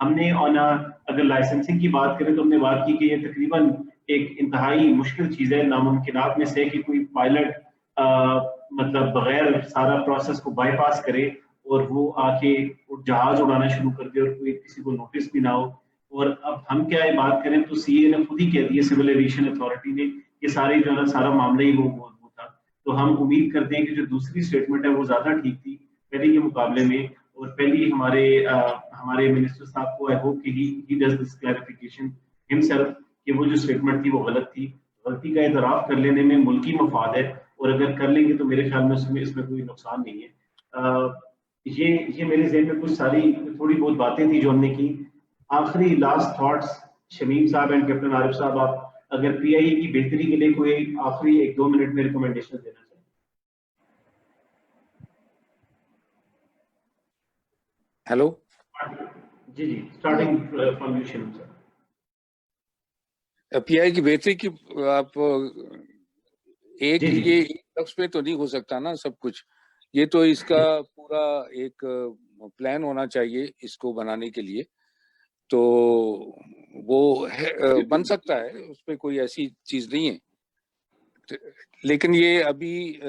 ہم نے اگر لائسنسنگ کی بات کریں تو ہم نے بات کی کہ یہ تقریباً ایک انتہائی مشکل چیز ہے، ناممکنات میں سے کہ کوئی پائلٹ مطلب بغیر سارا پروسیس کو بائی پاس کرے اور وہ آ کے جہاز اڑانا شروع کر دے اور کوئی کسی کو نوٹس بھی نہ ہو. اور اب ہم کیا بات کریں تو سی اے نے خود ہی کہہ دی ہے، سول ایویشن اتھارٹی نے، کہ سارے جو ہے نا سارا معاملہ ہی وہ تھا. تو ہم امید کرتے ہیں کہ جو دوسری اسٹیٹمنٹ ہے وہ زیادہ ٹھیک تھی پہلے کے مقابلے میں، اور پہلی ہمارے منسٹر صاحب کو آئی ہوپ کہ he does this clarification himself کہ وہ جو اسٹیٹمنٹ تھی وہ غلط تھی. غلطی کا اعتراف کر لینے میں ملکی مفاد ہے، اور اگر کر لیں گے تو میرے خیال میں اس میں کوئی نقصان نہیں ہے. یہ میرے ذہن میں کچھ ساری تھوڑی بہت باتیں تھیں جو ہم نے کی. آخری لاسٹ تھاٹس شمیم صاحب اینڈ کیپٹن عارف صاحب، آپ اگر پی آئی کی بہتری کے لیے کوئی آخری 1-2 منٹ میں ریکمنڈیشن دینا چاہیں. Hello ji starting from you Shamim Sahab. P آئی کی بہتری کی آپ ایک جی یہ لفظ پہ تو نہیں ہو سکتا نا سب کچھ. یہ تو اس کا پورا ایک پلان ہونا چاہیے اس کو بنانے کے لیے، تو وہ بن سکتا ہے، اس پہ کوئی ایسی چیز نہیں ہے. لیکن یہ ابھی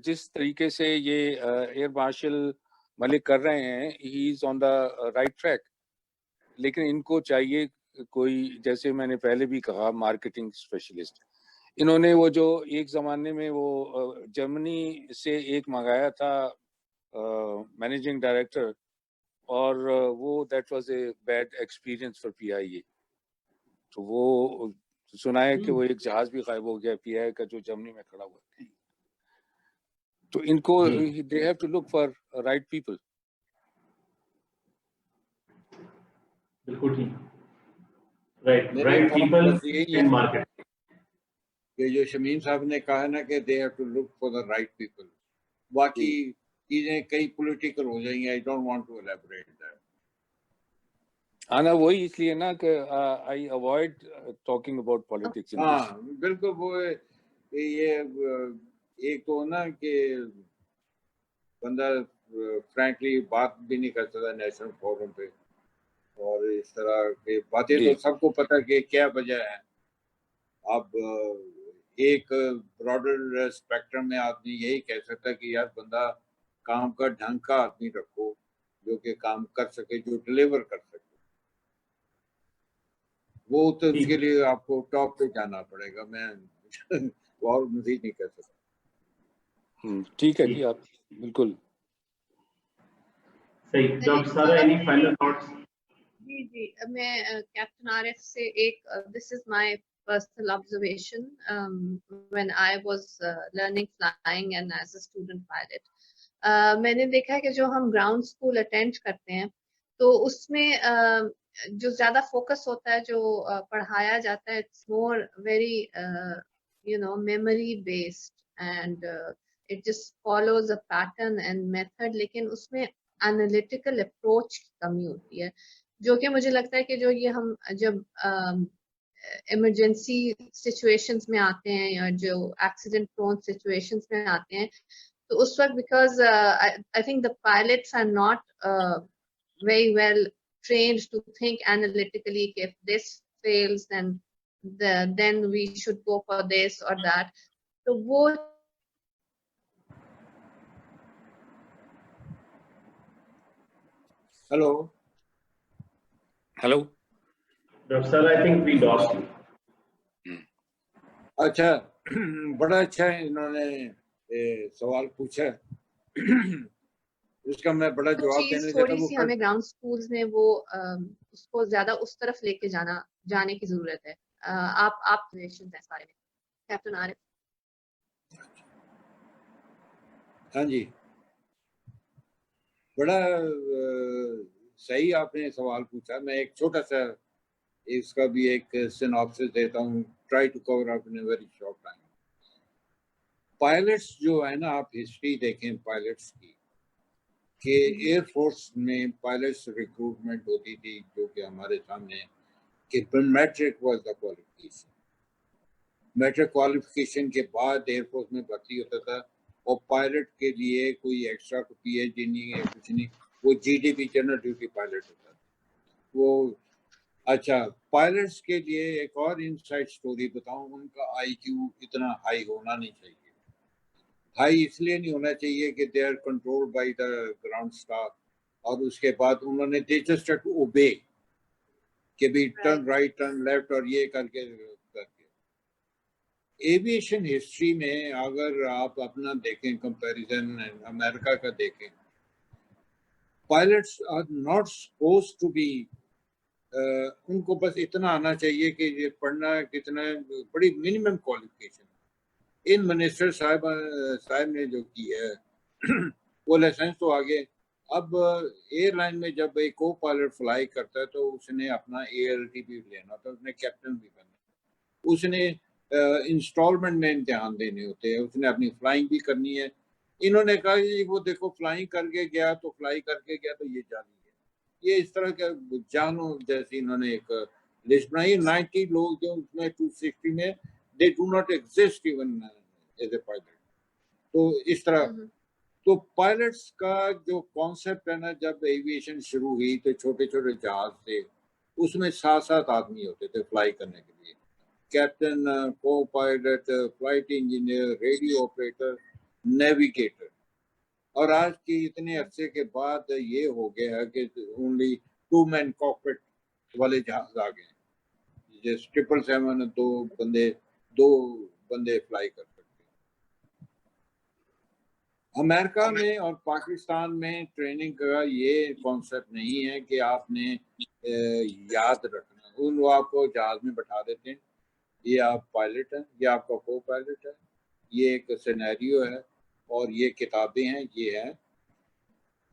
جس طریقے سے یہ ایئر مارشل ملک کر رہے ہیں، ہی از آن دا رائٹ ٹریک. لیکن ان کو چاہیے کوئی، جیسے میں نے پہلے بھی کہا، مارکیٹنگ اسپیشلسٹ. انہوں نے وہ جو ایک زمانے میں وہ جرمنی سے ایک منگایا تھا مینیجنگ ڈائریکٹر، اور وہ that was a bad experience for P I A. تو وہ سنا ہے کہ وہ ایک جہاز بھی غائب ہو گیا پی آئی کا جو جرمنی میں کھڑا ہوا ہے. تو ان کو they have to look for right people. بالکل ٹھیک، رائٹ تھوٹ پیپل بس یہی اینڈ ہے مارکیٹ. کہ جو شمیم صاحب نے کہا نا کہ they have to look for the right people, باقی چیزیں کئی پولیٹیکل ہو جائیں گی. I don't want to elaborate that. ہاں نا، وہی اس لیے نا کہ I avoid talking about politics. ہاں بالکل. وہ یہ ایک تو نا کہ بندہ فرینکلی بات بھی نہیں کر سکتا نیشنل فورم پہ، اور اس طرح کی باتیں تو سب کو پتہ کہ کیا وجہ ہے. اب ایک براڈر اسپیکٹرم میں آدمی یہی کہہ سکتا کہ یار بندہ کام کا ڈھنگ کا آدمی رکھو جو کہ کام کر سکے، جو ڈلیور کر سکے. وہ تو اس کے لیے آپ کو ٹاپ پہ جانا پڑے گا. میں اور مزید نہیں کر سکتا. ٹھیک ہے جی، آپ بالکل صحیح. ڈاکٹر سارا اینی فائنل تھاٹس؟ جی میں کیپٹن عارف سے ایک دس از مائی personal observation when I was learning flying and as a student pilot. میں نے دیکھا کہ جو ہم گراؤنڈ اسکول اٹینڈ کرتے ہیں تو اس میں جو زیادہ فوکس ہوتا ہے، جو پڑھایا جاتا ہے، it's more very memory based and it just follows a pattern and method. لیکن اس میں انالیٹیکل اپروچ کی کمی ہوتی ہے، جو کہ مجھے لگتا ہے کہ جو یہ ہم جب ایمرجنسی سچویشنز میں آتے ہیں یا جو ایکسیڈنٹ پرون سچویشنز میں آتے ہیں، تو اس وقت because I think the pilots are not very well trained to think analytically. If this fails, then we should go for this or that. So wo hello Dr. Sir, I think we lost you. اچھا، بڑا اچھا انہوں نے سوال پوچھا، اس کا میں بڑا جواب دینے تھوڑی سی ہمیں گراؤنڈ سکولز میں وہ اس کو زیادہ اس طرف لے کے جانے کی ضرورت ہے. آپ اس بارے میں کیپٹن عارف. ہاں جی، بڑا صحیح آپ نے سوال پوچھا. میں ایک چھوٹا سا اس کا بھی ایک سیناپسس دیتا ہوں، try to cover up in a very short time. Pilots جو ہے نا، آپ ہسٹری دیکھیں پائلٹس کی، کہ ایئر فورس میں پائلٹس ریکروٹمنٹ ہوتی تھی جو کہ ہمارے سامنے کہ matric was the qualification. Matric qualification کے بعد ایئر فورس میں بھرتی ہوتا تھا، اور پائلٹ کے لیے کوئی ایکسٹرا پی ایچ ڈی نہیں ہے، کچھ نہیں، وہ G D P general duty pilot ہوتا تھا. وہ اچھا پائلٹس کے لیے ایک اور انسائٹ سٹوری بتاؤں. ان کا آئی کیو اتنا ہائی ہونا نہیں چاہیے. ہائی اس لیے نہیں ہونا چاہیے کہ they are control by the ground staff, اور اس کے بعد انہوں نے they just have to obey کہ بھی ٹرن رائٹ ٹرن لیفٹ اور یہ کر کے. ایویشن ہسٹری میں اگر آپ اپنا دیکھیں کمپیریزن امریکہ کا دیکھیں, pilots are not suppose to be, ان کو بس اتنا آنا چاہیے کہ یہ پڑھنا کتنا بڑی منیمم کوالیفکیشن. ان منسٹر صاحب نے جو کی ہے وہ لائسنس تو آگے. اب ایئر لائن میں جب ایک کو پائلٹ فلائی کرتا ہے تو اس نے اپنا ALT بھی لینا ہوتا ہے, اس نے کیپٹن بھی بننا, اس نے انسٹالمنٹ میں امتحان دینے ہوتے ہیں, اس نے اپنی فلائنگ بھی کرنی ہے. انہوں نے کہا کہ وہ دیکھو فلائنگ کر کے گیا تو فلائی کر کے گیا تو یہ جعلی ہے. یہ اس طرح کا جانو جیسی انہوں نے ایک لسٹ بنائی. 90 لوگ جو اس میں 260 میں they do not exist even as a pilot. تو اس طرح تو پائلٹس کا جو کانسیپٹ ہے نا, جب ایویشن شروع ہوئی تو چھوٹے چھوٹے جہاز تھے, اس میں 7 آدمی ہوتے تھے فلائی کرنے کے لیے, کیپٹن, کو pilot, flight engineer, radio operator, navigator. اور آج کی اتنے عرصے کے بعد یہ ہو گیا ہے کہ اونلی 2 مین کاکپٹ والے جہاز آ گئے, جیسے 777 دو بندے فلائی کر سکتے ہیں. امریکہ میں اور پاکستان میں ٹریننگ کا یہ کانسیپٹ نہیں ہے کہ آپ نے یاد رکھنا. ان لوگ آپ کو جہاز میں بٹھا دیتے ہیں, یہ آپ پائلٹ ہیں, یہ آپ کا کو پائلٹ ہے, یہ ایک سینیریو ہے اور یہ کتابیں ہیں, یہ ہے.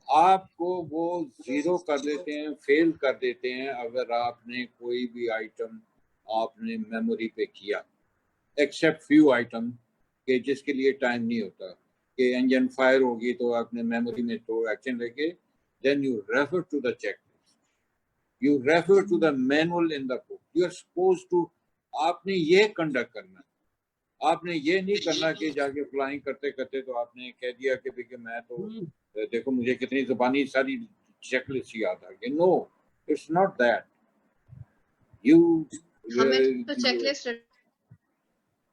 آپ کو وہ زیرو کر دیتے ہیں, فیل کر دیتے ہیں اگر آپ نے کوئی بھی آئٹم آپ نے میموری پہ کیا, ایکسیپٹ فیو آئٹم کہ جس کے لیے ٹائم نہیں ہوتا کہ انجن فائر ہوگی تو آپ نے میموری میں تو ایکشن لے کے then you refer to the checklist, you refer to the manual in the book, you are suppose to. آپ نے یہ کنڈکٹ کرنا, آپ نے یہ نہیں کرنا کہ جا کے فلائنگ کرتے کرتے تو آپ نے کہہ دیا کہ میں تو دیکھو مجھے کتنی زبانی ساری چیک لسٹ یاد آ گئی. No, it's not that. You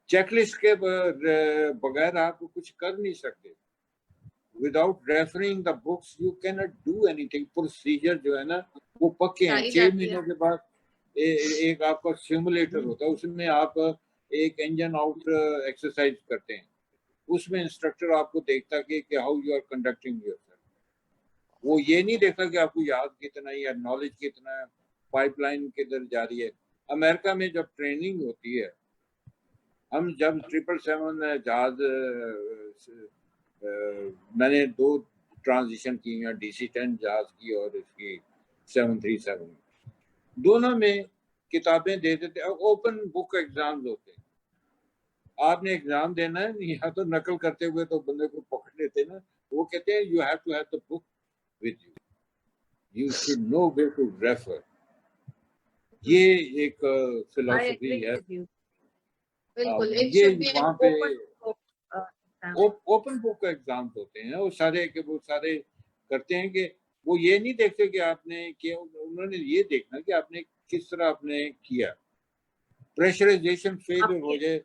check list کے بغیر آپ کچھ کر نہیں سکتے. Without referring the books you can not do anything. Procedure جو ہے نا وہ پکے ہیں. 6 مہینوں کے بعد ایک آپ کا سیمولیٹر ہوتا ہے, اس میں آپ ایک انجن آؤٹ ایکسرسائز کرتے ہیں, اس میں انسٹرکٹر آپ کو دیکھتا کہ how you are conducting yourself. وہ یہ نہیں دیکھتا کہ آپ کو یاد کتنا ہے یا نالج کتنا ہے, پائپ لائن کدھر جاری ہے. امریکہ میں جب ٹریننگ ہوتی ہے, ہم جب 777 جہاز, میں نے 2 ٹرانزیشن کی ہیں, DC-10 جہاز کی اور اس کی 737, دونوں میں کتابیں دے دیتے. اوپن بک ایگزامز ہوتے ہیں, آپ نے ایگزام دینا ہے, یا تو نقل کرتے ہوئے تو بندے کو پکڑ لیتے نا. وہ کہتے ہیں you have to have the book with you, you should know where to refer. یہ ایک فلاسفی ہے. یہ وہاں پہ اوپن بک ایگزامز ہوتے ہیں, وہ سارے کرتے ہیں کہ وہ یہ نہیں دیکھتے کہ آپ نے, کہ انہوں نے یہ دیکھنا کہ آپ نے کس طرح آپ نے کیا. پریشرائزیشن فیل ہو جائے,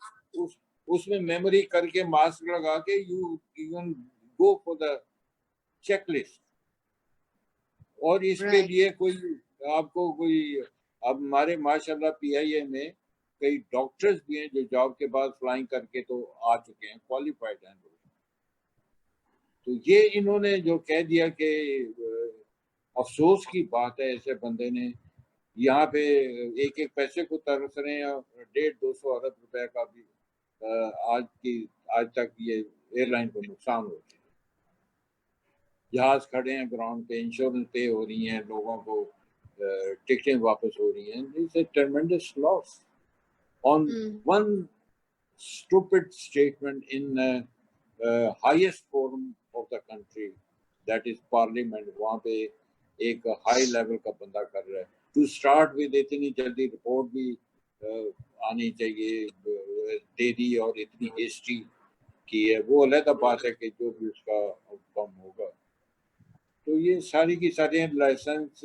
اس میں میموری کر کے ماسک لگا کے you even go for the check list. اور اس کے لیے کوئی آپ کو کوئی, اب ہمارے ماشاءاللہ PIA میں کئی ڈاکٹرز بھی ہیں جو جاب کے بعد فلائنگ کر کے تو آ چکے ہیں, کوالیفائڈ ہیں لوگ. تو یہ انہوں نے جو کہہ دیا کہ افسوس کی بات ہے, ایسے بندے نے یہاں پہ ایک پیسے کو ترس رہے ہیں, 150-200 ارب روپے کا بھی آج تک یہ ایئر لائن کو نقصان ہو چکا. جہاز کھڑے ہیں گراؤنڈ پہ, انشورنس پے ہو رہی ہیں لوگوں کو, ٹکٹیں واپس ہو رہی ہیں. It's a tremendous loss on one stupid statement in highest forum of the country, that is parliament. وہاں پہ ایک ہائی لیول کا بندہ کر رہا ہے. To start with اتنی جلدی رپورٹ بھی آنی چاہیے دے دی, اور اتنی ہسٹری کی ہے, وہ علیحدہ بات ہے کہ جو بھی اس کا آؤٹ کم ہوگا. تو یہ ساری کی ساری licence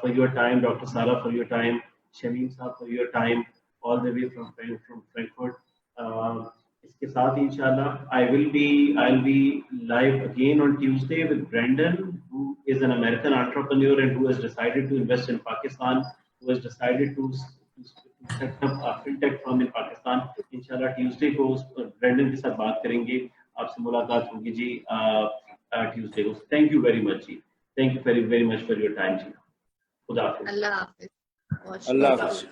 for your time, Dr. Sara for your time, Shamim Saab for your time, all the way from Frankfurt. اس کے ساتھ انشاءاللہ I'll be live again on Tuesday with Brandon, who is an American entrepreneur and who has decided to invest in Pakistan, who has decided to set up a fintech firm in Pakistan. انشاءاللہ Tuesday کو Brandon کے ساتھ بات کریں گے, آپ سے ملاقات ہوگی جی Tuesday کو. Thank you very much G, thank you very very much for your time جی. خدا حافظ. اللہ حافظ. اللہ حافظ.